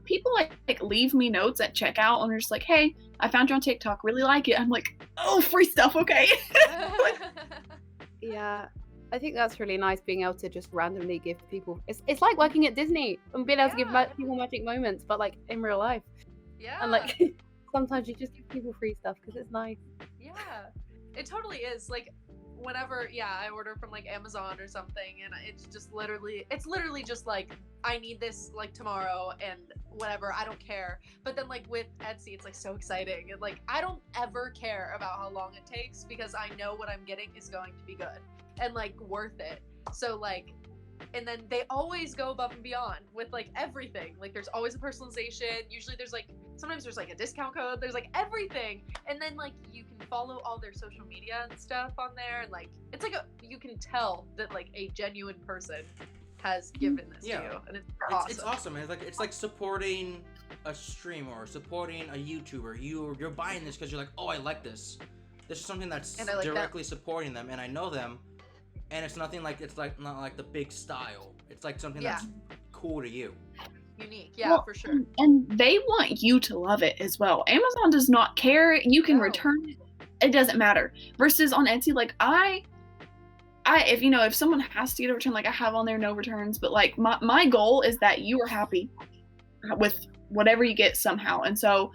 Speaker 2: people like leave me notes at checkout and they're just like, hey, I found you on TikTok, really like it. I'm like, oh, free stuff, okay.
Speaker 4: Yeah, I think that's really nice, being able to just randomly give people. It's like working at Disney and being able to give people magic moments, but like in real life.
Speaker 3: Yeah.
Speaker 4: And like sometimes you just give people free stuff because it's nice.
Speaker 3: Yeah, it totally is. Like whenever I order from like Amazon or something, and it's literally just like, I need this like tomorrow and whatever, I don't care. But then like with Etsy, it's like so exciting, and like I don't ever care about how long it takes because I know what I'm getting is going to be good and like worth it. So like, and then they always go above and beyond with like everything. Like there's always a personalization. Usually sometimes there's like a discount code. There's like everything. And then like you can follow all their social media and stuff on there. And like, it's like you can tell that like a genuine person has given this to you. And it's awesome.
Speaker 1: It's awesome. It's like supporting a streamer or supporting a YouTuber. You're buying this because you're like, oh, I like this. This is something that's directly supporting them, and I know them. And it's not like the big style. It's like something that's cool to you.
Speaker 3: Unique, for sure.
Speaker 2: And they want you to love it as well. Amazon does not care. You can return it. It doesn't matter. Versus on Etsy, like if someone has to get a return, like I have on there no returns, but like my goal is that you are happy with whatever you get somehow. And so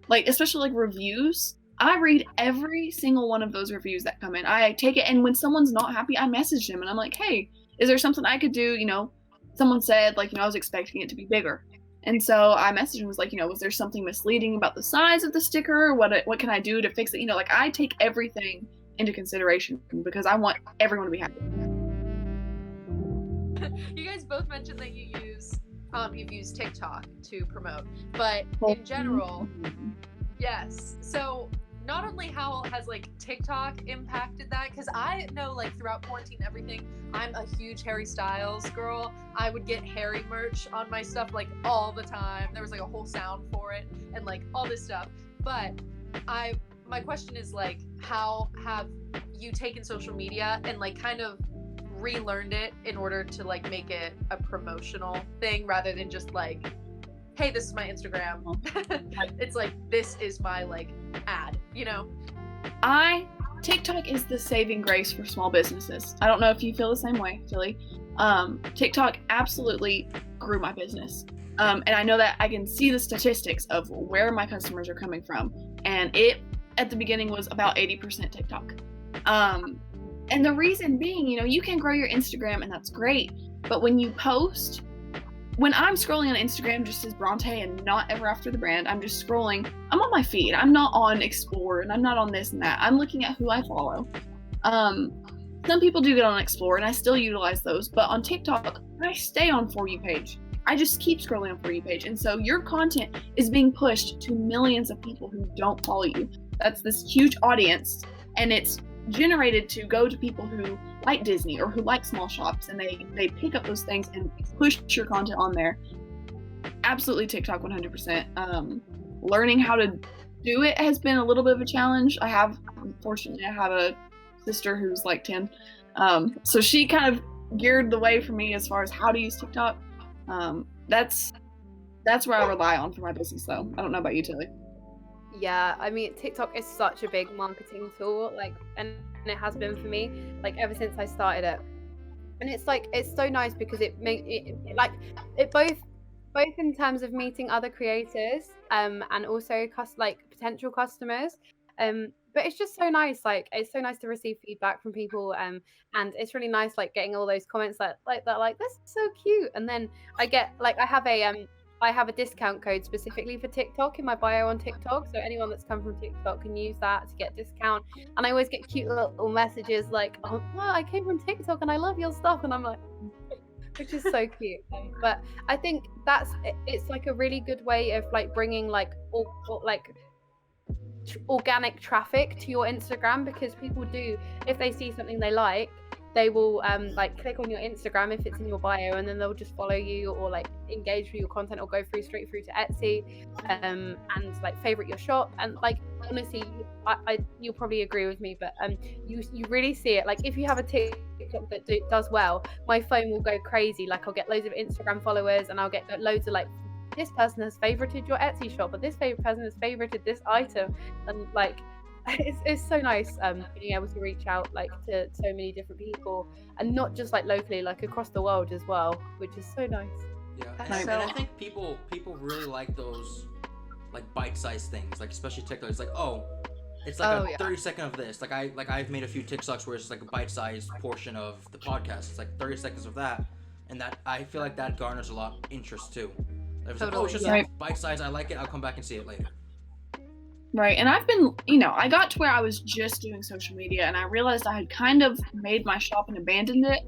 Speaker 2: like, especially like reviews, I read every single one of those reviews that come in. I take it, and when someone's not happy, I message them, and I'm like, hey, is there something I could do? Someone said, like, I was expecting it to be bigger. And so I messaged him, was like, was there something misleading about the size of the sticker? What can I do to fix it? Like, I take everything into consideration because I want everyone to be happy.
Speaker 3: You guys both mentioned that you've used TikTok to promote, but in general, yes. So not only how has like TikTok impacted that, because I know like throughout quarantine everything, I'm a huge Harry Styles girl. I would get Harry merch on my stuff like all the time. There was like a whole sound for it and like all this stuff. But my question is like, how have you taken social media and like kind of relearned it in order to like make it a promotional thing rather than just like, hey, this is my Instagram. It's like, this is my like ad,
Speaker 2: TikTok is the saving grace for small businesses. I don't know if you feel the same way, Tillie. TikTok absolutely grew my business. And I know that I can see the statistics of where my customers are coming from. And it, at the beginning, was about 80% TikTok. And the reason being, you can grow your Instagram and that's great. But when you post, when I'm scrolling on Instagram just as Bronte and not ever after the brand, I'm just scrolling. I'm on my feed. I'm not on Explore and I'm not on this and that. I'm looking at who I follow. Some people do get on Explore and I still utilize those. But on TikTok, I stay on For You page. I just keep scrolling on For You page. And so your content is being pushed to millions of people who don't follow you. That's this huge audience. And it's generated to go to people who like Disney or who like small shops, and they pick up those things and push your content on there. Absolutely TikTok 100%. Learning how to do it has been a little bit of a challenge. Unfortunately, I have a sister who's like 10. So she kind of geared the way for me as far as how to use TikTok. That's where I rely on for my business though. I don't know about you, Tillie.
Speaker 4: Yeah, I mean, TikTok is such a big marketing tool, like, and it has been for me, like ever since I started it. And it's like, it's so nice because it both in terms of meeting other creators, and also potential customers, but it's just so nice. Like, it's so nice to receive feedback from people, and it's really nice, like, getting all those comments that this is so cute. And then I get, like, I have a discount code specifically for TikTok in my bio on TikTok, so anyone that's come from TikTok can use that to get discount. And I always get cute little messages like, "Oh, wow, I came from TikTok and I love your stuff," and I'm like, which is so cute. But I think it's like a really good way of like bringing like organic traffic to your Instagram, because people do, if they see something they like, they will like click on your Instagram if it's in your bio, and then they'll just follow you or like engage with your content, or go straight through to Etsy, and like favorite your shop. And like, honestly, you'll probably agree with me, but you really see it. Like, if you have a TikTok that does well, my phone will go crazy. Like, I'll get loads of Instagram followers, and I'll get loads of like, this person has favorited your Etsy shop, or this person has favorited this item. And like, it's so nice being able to reach out like to so many different people, and not just like locally, like across the world as well, which is so nice.
Speaker 1: Yeah, and I think people really like those like bite-sized things, like especially TikTok. It's like, oh, it's like 30-second of this. Like I've made a few TikToks where it's like a bite-sized portion of the podcast. It's like 30 seconds of that, and that, I feel like that garners a lot of interest too. It's like, oh, it's just bite-sized. I like it. I'll come back and see it later.
Speaker 2: Right, and I've been, I got to where I was just doing social media, and I realized I had kind of made my shop and abandoned it.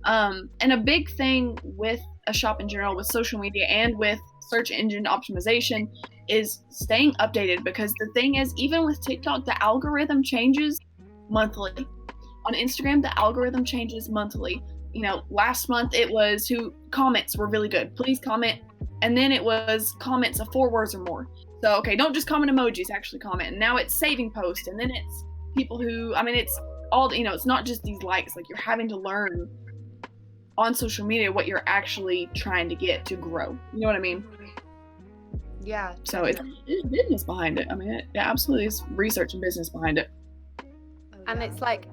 Speaker 2: And a big thing with a shop in general, with social media and with search engine optimization, is staying updated, because the thing is, even with TikTok, the algorithm changes monthly. On Instagram, the algorithm changes monthly. Last month it was comments were really good, please comment. And then it was comments of 4 words or more. So, okay, don't just comment emojis, actually comment. And now it's saving post, and then it's people who, it's all, it's not just these likes. Like, you're having to learn on social media what you're actually trying to get to grow. You know what I mean?
Speaker 3: Yeah.
Speaker 2: So it's business behind it. it absolutely is research and business behind it.
Speaker 4: And it's like,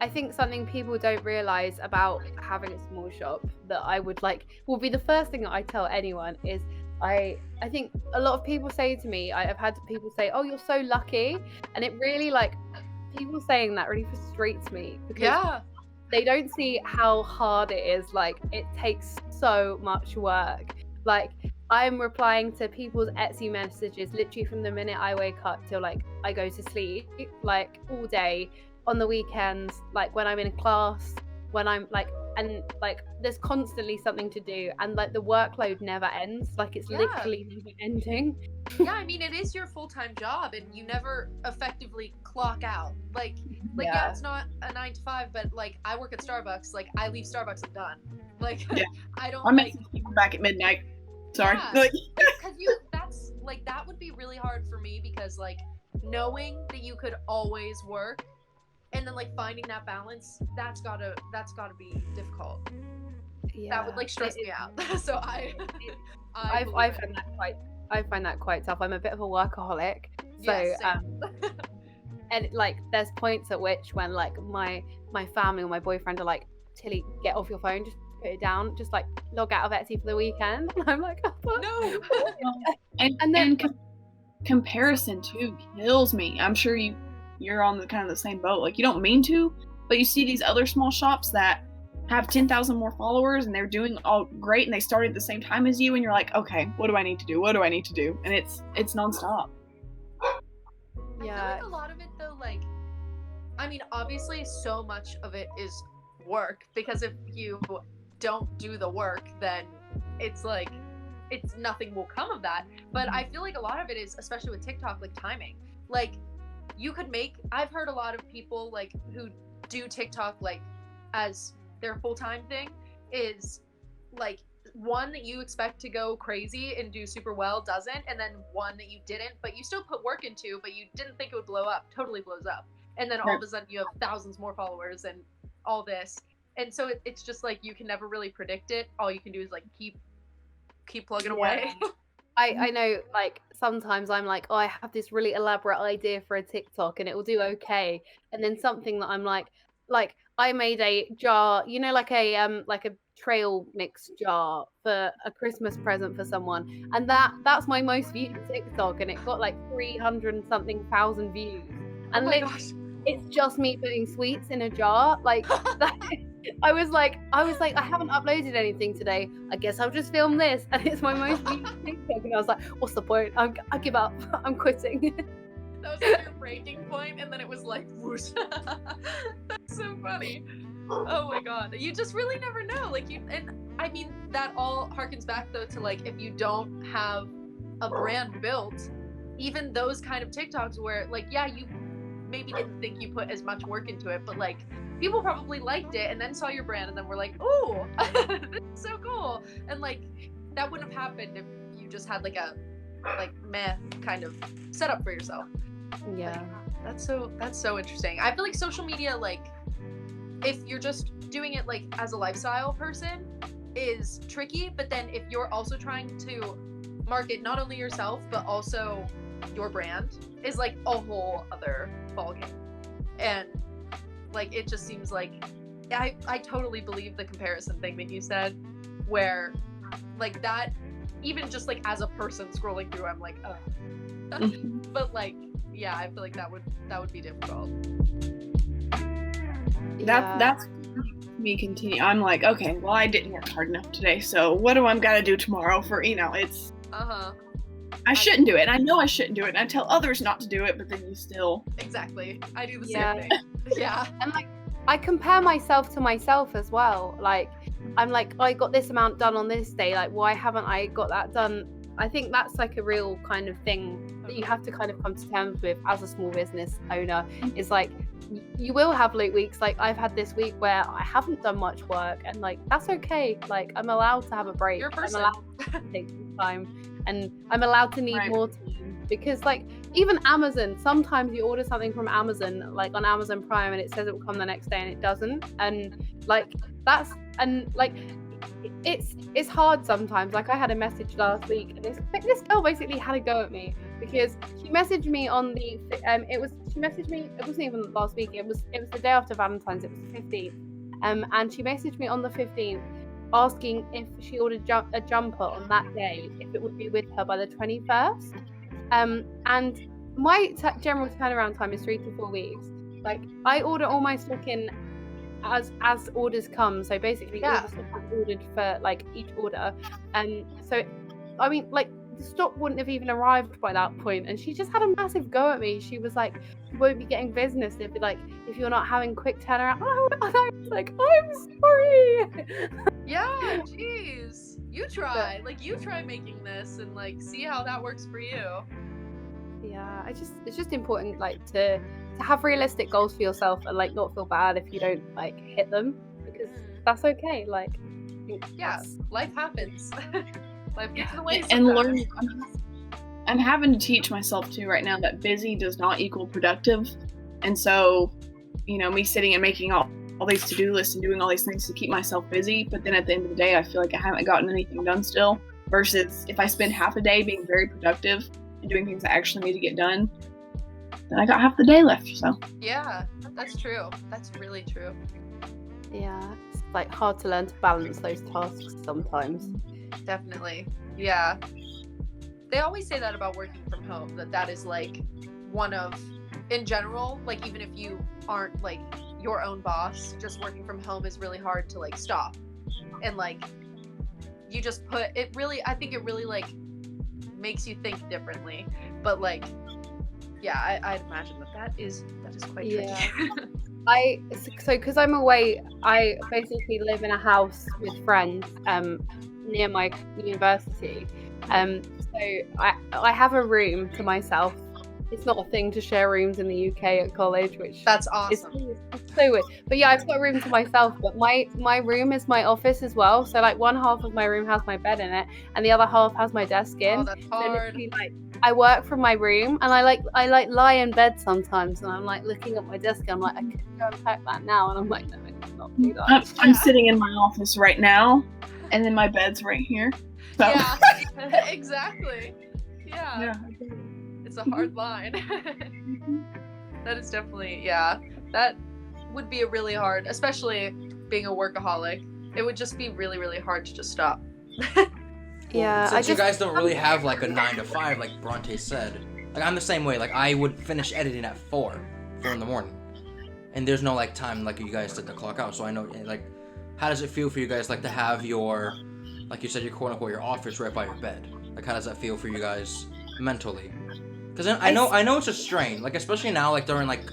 Speaker 4: I think something people don't realize about having a small shop that I would will be the first thing that I tell anyone is, I think a lot of people say to me, I've had people say, "Oh, you're so lucky," and it really, people saying that really frustrates me, because they don't see how hard it is. Like, it takes so much work. Like, I'm replying to people's Etsy messages literally from the minute I wake up till I go to sleep, all day, on the weekends, when I'm in class, when I'm there's constantly something to do, and the workload never ends. It's literally never ending.
Speaker 3: Yeah, it is your full-time job, and you never effectively clock out. It's not a 9 to 5, but I work at Starbucks. I leave Starbucks, I'm done. I don't.
Speaker 2: I'm messaging people back at midnight. Sorry.
Speaker 3: Because that would be really hard for me, because knowing that you could always work, and then finding that balance, that's gotta be difficult. Yeah, that would stress me out. So I
Speaker 4: find that quite tough. I'm a bit of a workaholic, so and there's points at which when my family or my boyfriend are like, "Tillie, get off your phone, just put it down, just log out of Etsy for the weekend," and I'm like, "Oh,
Speaker 3: no."
Speaker 2: and then comparison too kills me. I'm sure you're on the kind of the same boat. You don't mean to, but you see these other small shops that have 10,000 more followers, and they're doing all great, and they started at the same time as you, and you're like, okay, what do I need to do? And it's nonstop.
Speaker 3: Yeah. I feel a lot of it though, obviously so much of it is work, because if you don't do the work, then it's nothing will come of that. But I feel a lot of it is, especially with TikTok, timing. You could I've heard a lot of people who do TikTok as their full-time thing, is one that you expect to go crazy and do super well doesn't, and then one that you didn't, but you still put work into, but you didn't think it would blow up, totally blows up, and then all of a sudden you have thousands more followers and all this, and so it's just you can never really predict it. All you can do is keep plugging away.
Speaker 4: I know sometimes I'm like, oh, I have this really elaborate idea for a TikTok and it will do okay. And then something that I'm like I made a jar, like a trail mix jar for a Christmas present for someone, and that's my most viewed TikTok, and it got like 300 and something thousand views. And it's just me putting sweets in a jar. Like that, I was like, I haven't uploaded anything today. I guess I'll just film this, and it's my most viewed TikTok. And I was like, what's the point? I give up. I'm quitting.
Speaker 3: That was like your breaking point, and then it was like whoosh. That's so funny. Oh my god, you just really never know. Like and I mean that all harkens back though to like if you don't have a brand built, even those kind of TikToks where like you maybe didn't think you put as much work into it, but like people probably liked it and then saw your brand and then were like, ooh, this is so cool. And like that wouldn't have happened if you just had like a meh kind of setup for yourself.
Speaker 4: Yeah.
Speaker 3: Like, that's so interesting. I feel like social media, like if you're just doing it like as a lifestyle person, is tricky, but then if you're also trying to market not only yourself but also your brand, is like a whole other ballgame. And like it just seems like I totally believe the comparison thing that you said, where like that, even just like as a person scrolling through, I'm like, oh. But like I feel like that would be difficult.
Speaker 2: That's me continue. I'm like, okay, well, I didn't work hard enough today, so what do I gotta do tomorrow for, it's I shouldn't do it. I know I shouldn't do it, and I tell others not to do it, but then you still.
Speaker 3: Exactly. I do the same thing. Yeah.
Speaker 4: And like I compare myself to myself as well. Like I'm like, I got this amount done on this day, like why haven't I got that done? I think that's like a real kind of thing that you have to kind of come to terms with as a small business owner. Is like you will have late weeks. Like I've had this week where I haven't done much work, and like that's okay. Like I'm allowed to have a break.
Speaker 3: You're a person.
Speaker 4: I'm allowed to take some time, and I'm allowed to need more time, because like even Amazon, sometimes you order something from Amazon, like on Amazon Prime, and it says it will come the next day and it doesn't, and like that's, and like it's hard sometimes. Like I had a message last week, and this girl basically had a go at me because she messaged me on the it wasn't even last week, it was the day after Valentine's, it was the 15th, and she messaged me on the 15th asking if she ordered a jumper on that day, if it would be with her by the 21st, and my general turnaround time is 3 to 4 weeks. Like I order all my stock in as orders come, so basically all the stuff is ordered for like each order, and so I mean like the stock wouldn't have even arrived by that point, and she just had a massive go at me. She was like, you won't be getting business if you're not having quick turnaround. And I was like, I'm sorry.
Speaker 3: Yeah, jeez, you try making this and like see how that works for you.
Speaker 4: Yeah, it's just important like to have realistic goals for yourself and like not feel bad if you don't like hit them, because that's okay. Like
Speaker 3: life happens. Life gets in the way
Speaker 2: and learn. I'm having to teach myself too right now that busy does not equal productive, and so me sitting and making all these to-do lists and doing all these things to keep myself busy, but then at the end of the day I feel like I haven't gotten anything done still, versus if I spend half a day being very productive and doing things I actually need to get done, then I got half the day left. So
Speaker 3: yeah, that's true. That's really true.
Speaker 4: Yeah, it's like hard to learn to balance those tasks sometimes.
Speaker 3: Definitely. Yeah. They always say that about working from home, that is like one of, in general, like even if you aren't like your own boss, just working from home is really hard to like stop. And like you just put it really, I think it really like makes you think differently. But like I'd imagine that is quite tricky.
Speaker 4: Because I'm away, I basically live in a house with friends near my university, so I have a room to myself. It's not a thing to share rooms in the UK at college, which
Speaker 3: that's awesome.
Speaker 4: It's so weird. But yeah, I've got a room to myself, but my room is my office as well. So like one half of my room has my bed in it, and the other half has my desk in.
Speaker 3: Oh, that's hard.
Speaker 4: So like I work from my room, and I lie in bed sometimes, and I'm like looking at my desk, and I'm like, I could go and pack that now, and I'm like, no, I cannot do that.
Speaker 2: I'm sitting in my office right now, and then my bed's right here. So.
Speaker 3: Yeah, exactly. Yeah. It's a hard line. That is definitely, that would be a really hard, especially being a workaholic. It would just be really, really hard to just stop.
Speaker 4: Yeah,
Speaker 1: Since you guys don't really have like a 9 to 5, like Bronte said, like I'm the same way. Like I would finish editing at 4 in the morning, and there's no like time like you guys did to clock out. So I know like, how does it feel for you guys like to have your, like you said, your quote unquote your office right by your bed? Like how does that feel for you guys mentally? Because I know it's a strain, like especially now like during like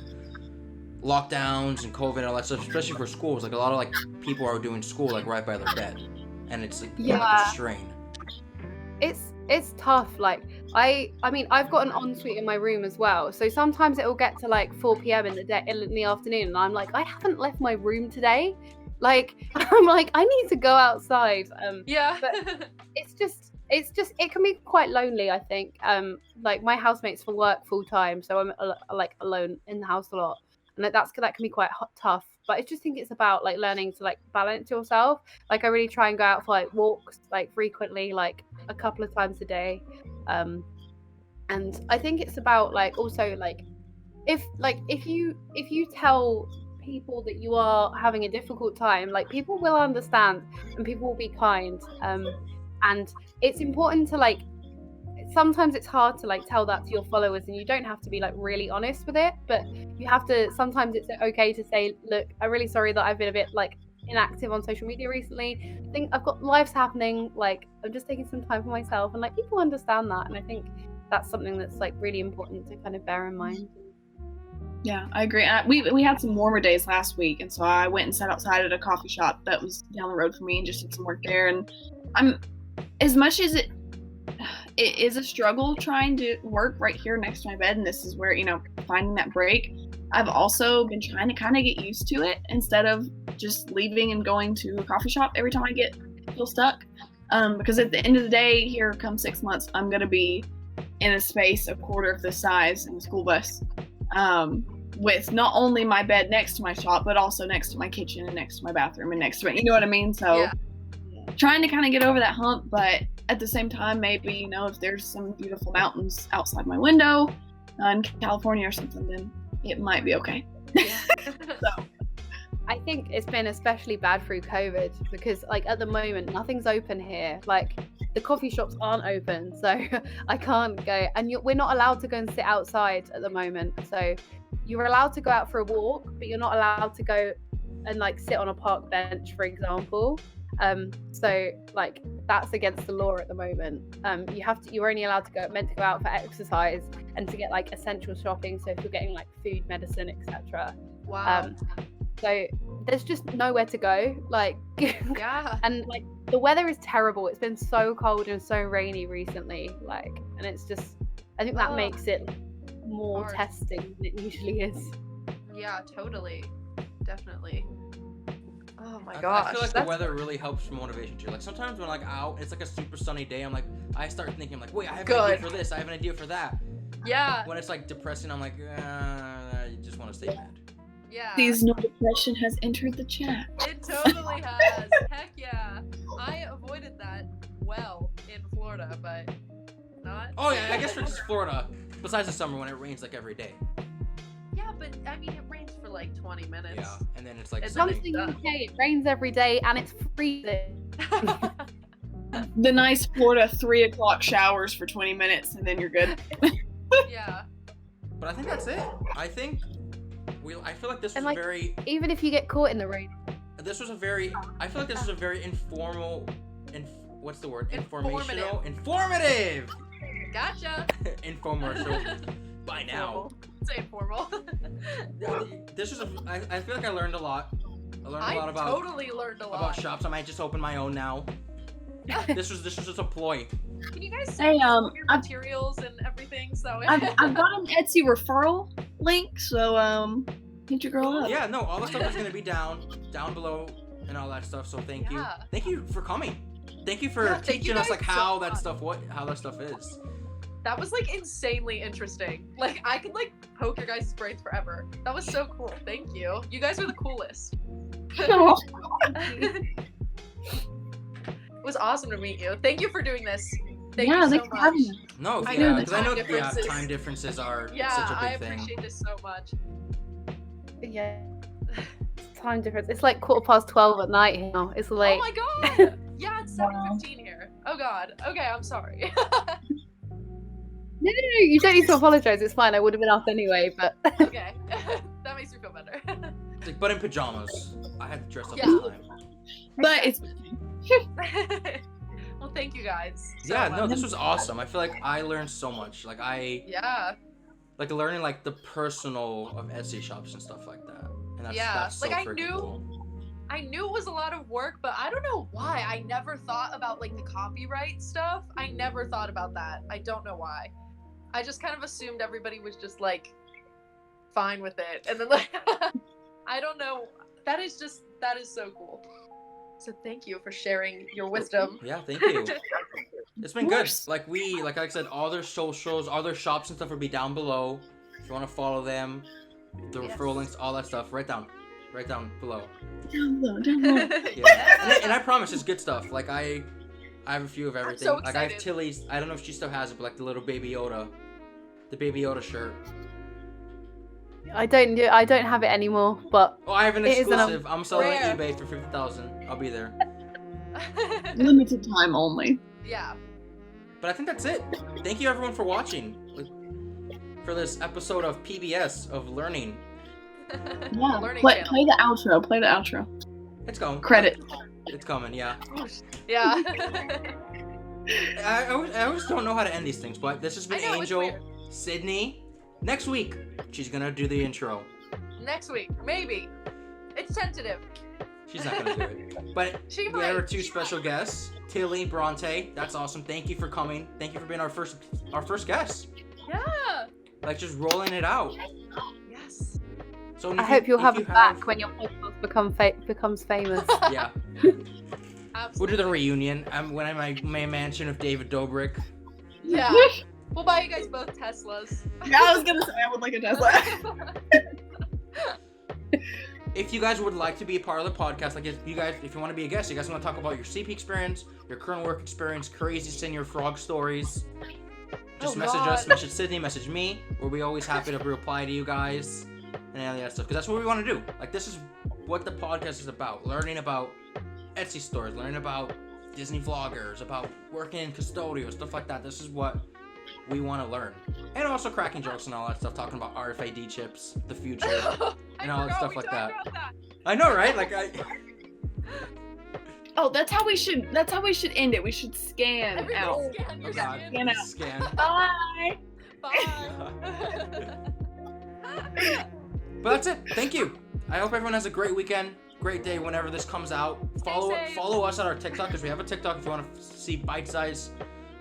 Speaker 1: lockdowns and COVID and all that stuff, especially for schools. Like a lot of like people are doing school like right by their bed, and it's like, like a strain.
Speaker 4: It's tough. Like I mean I've got an ensuite in my room as well, so sometimes it will get to like 4 p.m. in the afternoon, and I'm like, I haven't left my room today. Like I'm like, I need to go outside. But it's just it can be quite lonely, I think. Like my housemates for work full time, so I'm like alone in the house a lot, and that can be quite tough. But I just think it's about like learning to like balance yourself. Like I really try and go out for like walks like frequently, like a couple of times a day. And I think it's about like also like if you tell people that you are having a difficult time, like people will understand and people will be kind. And it's important to like, sometimes it's hard to like tell that to your followers, and you don't have to be like really honest with it, but you have to, sometimes it's okay to say, look, I'm really sorry that I've been a bit like inactive on social media recently. I think I've got lives happening, like I'm just taking some time for myself, and like people understand that, and I think that's something that's like really important to kind of bear in mind.
Speaker 2: Yeah, I agree. We had some warmer days last week, and so I went and sat outside at a coffee shop that was down the road from me and just did some work there. And I'm, as much as it is a struggle trying to work right here next to my bed, and this is where, finding that break, I've also been trying to kind of get used to it instead of just leaving and going to a coffee shop every time I feel stuck. Because at the end of the day, here come 6 months, I'm going to be in a space a quarter of this size in a school bus, with not only my bed next to my shop, but also next to my kitchen and next to my bathroom and next to it. You know what I mean? So trying to kind of get over that hump, but at the same time, maybe, if there's some beautiful mountains outside my window in California or something, then it might be okay. So
Speaker 4: I think it's been especially bad through COVID because like at the moment, nothing's open here. Like the coffee shops aren't open, so I can't go, and we're not allowed to go and sit outside at the moment. So you're allowed to go out for a walk, but you're not allowed to go and like sit on a park bench, for example. So like that's against the law at the moment. You're only allowed to meant to go out for exercise and to get like essential shopping. So if you're getting like food, medicine, etc.
Speaker 3: Wow.
Speaker 4: So there's just nowhere to go. Like, and like the weather is terrible. It's been so cold and so rainy recently. Like, and it's just, I think that makes it more
Speaker 3: hard.
Speaker 4: Testing than it usually is.
Speaker 3: Yeah, totally. Definitely. Oh my
Speaker 1: I
Speaker 3: gosh.
Speaker 1: feel like the weather really helps for motivation too. Like sometimes when like out, it's like a super sunny day, I'm like, I start thinking like, wait, I have an idea for this, I have an idea for that.
Speaker 3: Yeah.
Speaker 1: When it's like depressing, I'm like, you just want to stay mad.
Speaker 3: Yeah.
Speaker 2: Seasonal depression has entered the chat.
Speaker 3: It totally has. Heck yeah. I avoided that well in Florida, but not.
Speaker 1: Oh yeah, I guess for just Florida, besides the summer when it rains like every day.
Speaker 3: Yeah, but I mean, it rains for like 20 minutes.
Speaker 1: Yeah, and then it's like
Speaker 3: It's
Speaker 4: Comes
Speaker 1: sunny.
Speaker 4: to UK, it rains every day and it's freezing.
Speaker 2: The nice Florida 3 o'clock showers for 20 minutes, and then you're good.
Speaker 3: Yeah.
Speaker 1: But I think that's it. I feel like this was
Speaker 4: like,
Speaker 1: very.
Speaker 4: Even if you get caught in the rain.
Speaker 1: I feel like this was a very informal. What's the word? Informational. Informative.
Speaker 3: Gotcha.
Speaker 1: Infomercial. By now.
Speaker 3: Say formal.
Speaker 1: This was I feel like I learned a lot. I learned about shops. I might just open my own now. This was just a ploy.
Speaker 3: Can you guys
Speaker 2: Hey,
Speaker 3: send me all your materials and everything so
Speaker 2: I've got an Etsy referral link, so hit your girl up.
Speaker 1: Yeah, no, all the stuff is gonna be down below and all that stuff. So thank you for coming. Thank you for teaching us like how that stuff is.
Speaker 3: That was like insanely interesting. Like I could like poke your guys' brains forever. That was so cool. Thank you. You guys are the coolest. It was awesome to meet you. Thank you for doing this. Thank
Speaker 2: yeah,
Speaker 3: you
Speaker 2: thanks
Speaker 3: so
Speaker 2: for having
Speaker 3: much.
Speaker 2: me.
Speaker 1: No,
Speaker 3: I
Speaker 1: yeah,
Speaker 3: know the
Speaker 1: because I know
Speaker 3: time differences.
Speaker 1: time differences are
Speaker 3: Yeah,
Speaker 1: such a
Speaker 3: I
Speaker 1: big thing.
Speaker 3: appreciate this so much.
Speaker 4: Yeah. Time difference. It's like 12:15 at night now. It's late.
Speaker 3: Oh my god! Yeah, it's
Speaker 2: Wow.
Speaker 3: 7:15 here. Oh god. Okay, I'm sorry.
Speaker 4: No, you don't need to apologize. It's fine. I would have been up anyway, but
Speaker 3: Okay. That makes me feel better.
Speaker 1: Like, but in pajamas. I had to dress up
Speaker 3: Yeah.
Speaker 1: this time.
Speaker 2: But it's
Speaker 3: Well, thank you guys. So
Speaker 1: Yeah, no,
Speaker 3: much.
Speaker 1: this was awesome. I feel like I learned so much. Like
Speaker 3: Yeah.
Speaker 1: like learning like the personal of Etsy shops and stuff like that. And that's
Speaker 3: Yeah,
Speaker 1: that's so
Speaker 3: like, I
Speaker 1: freaking
Speaker 3: knew-
Speaker 1: cool.
Speaker 3: I knew it was a lot of work, but I don't know why. I never thought about like the copyright stuff. I never thought about that. I don't know why. I just kind of assumed everybody was just like fine with it. And then like I don't know. That is so cool. So thank you for sharing your wisdom.
Speaker 1: Yeah, thank you. It's been
Speaker 2: Of
Speaker 1: good.
Speaker 2: course.
Speaker 1: Like I said, all their socials, all their shops and stuff will be down below. If you want to follow them, the
Speaker 3: Yes.
Speaker 1: referral links, all that stuff, right down below.
Speaker 2: down low, down low.
Speaker 1: Yeah. And I promise it's good stuff. Like I have a few of everything.
Speaker 3: so
Speaker 1: Like I have
Speaker 3: excited.
Speaker 1: Tillie's. I don't know if she still has it, but like the little Baby Yoda, the Baby Yoda shirt.
Speaker 4: I don't have it anymore. But
Speaker 1: Oh, I have an
Speaker 4: It is an-
Speaker 1: exclusive. I'm selling
Speaker 3: Rare.
Speaker 1: on eBay for 50,000. I'll be there.
Speaker 2: Limited time only.
Speaker 3: Yeah.
Speaker 1: But I think that's it. Thank you everyone for watching. For this episode of PBS of learning.
Speaker 2: Yeah.
Speaker 3: Learning
Speaker 2: Play
Speaker 3: channel.
Speaker 2: the outro. Play the outro.
Speaker 1: It's going.
Speaker 2: Credit.
Speaker 1: It's coming. Yeah.
Speaker 3: Yeah.
Speaker 1: I always don't know how to end these things, but this has
Speaker 3: I
Speaker 1: been
Speaker 3: know, it's
Speaker 1: Angel,
Speaker 3: weird.
Speaker 1: Sydney. Next week, she's gonna do the intro.
Speaker 3: Next week, maybe. It's tentative.
Speaker 1: She's not gonna do it. But
Speaker 3: She
Speaker 1: we have our
Speaker 3: might.
Speaker 1: two special guests, Tillie, Bronte. That's awesome. Thank you for coming. Thank you for being our first guest.
Speaker 3: Yeah.
Speaker 1: Like just rolling it out.
Speaker 3: Yes.
Speaker 1: So
Speaker 4: I hope you'll have it back when your podcast becomes famous.
Speaker 1: Yeah.
Speaker 3: Absolutely.
Speaker 1: We'll do the reunion. When I'm in my mansion with David Dobrik.
Speaker 3: Yeah. We'll buy you guys both Teslas.
Speaker 2: Yeah, I was gonna say I would like a Tesla.
Speaker 1: If you guys would like to be a part of the podcast, like if you want to be a guest, you guys want to talk about your CP experience, your current work experience, crazy senior frog stories, just
Speaker 3: Oh,
Speaker 1: message
Speaker 3: God.
Speaker 1: us, message Sydney, message me. We'll be always happy to reply to you guys and all that stuff. Because that's what we want to do. Like this is what the podcast is about. Learning about Etsy stores, learning about Disney vloggers, about working in custodial, stuff like that. This is what we want to learn. And also cracking jokes and all that stuff, talking about RFID chips, the future. And all that stuff like that. I know, right? Like
Speaker 2: Oh, that's how we should end it. We should scan out.
Speaker 3: Everybody scan your
Speaker 1: Oh God.
Speaker 3: skin.
Speaker 2: Scan out.
Speaker 1: Scan.
Speaker 2: Bye.
Speaker 3: Bye.
Speaker 1: But that's it. Thank you. I hope everyone has a great weekend, great day whenever this comes out.
Speaker 3: safe.
Speaker 1: Follow us at our TikTok because we have a TikTok if you want to see bite-sized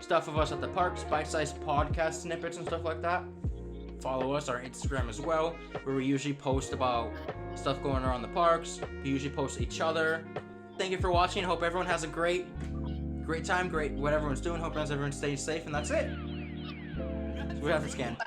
Speaker 1: stuff of us at the parks, bite-sized podcast snippets and stuff like that. Follow us, our Instagram as well, where we usually post about stuff going on in the parks. We usually post each other. Thank you for watching. Hope everyone has a great time, great what everyone's doing. Hope everyone stays safe, and that's it. So we have to scan.
Speaker 3: Bye.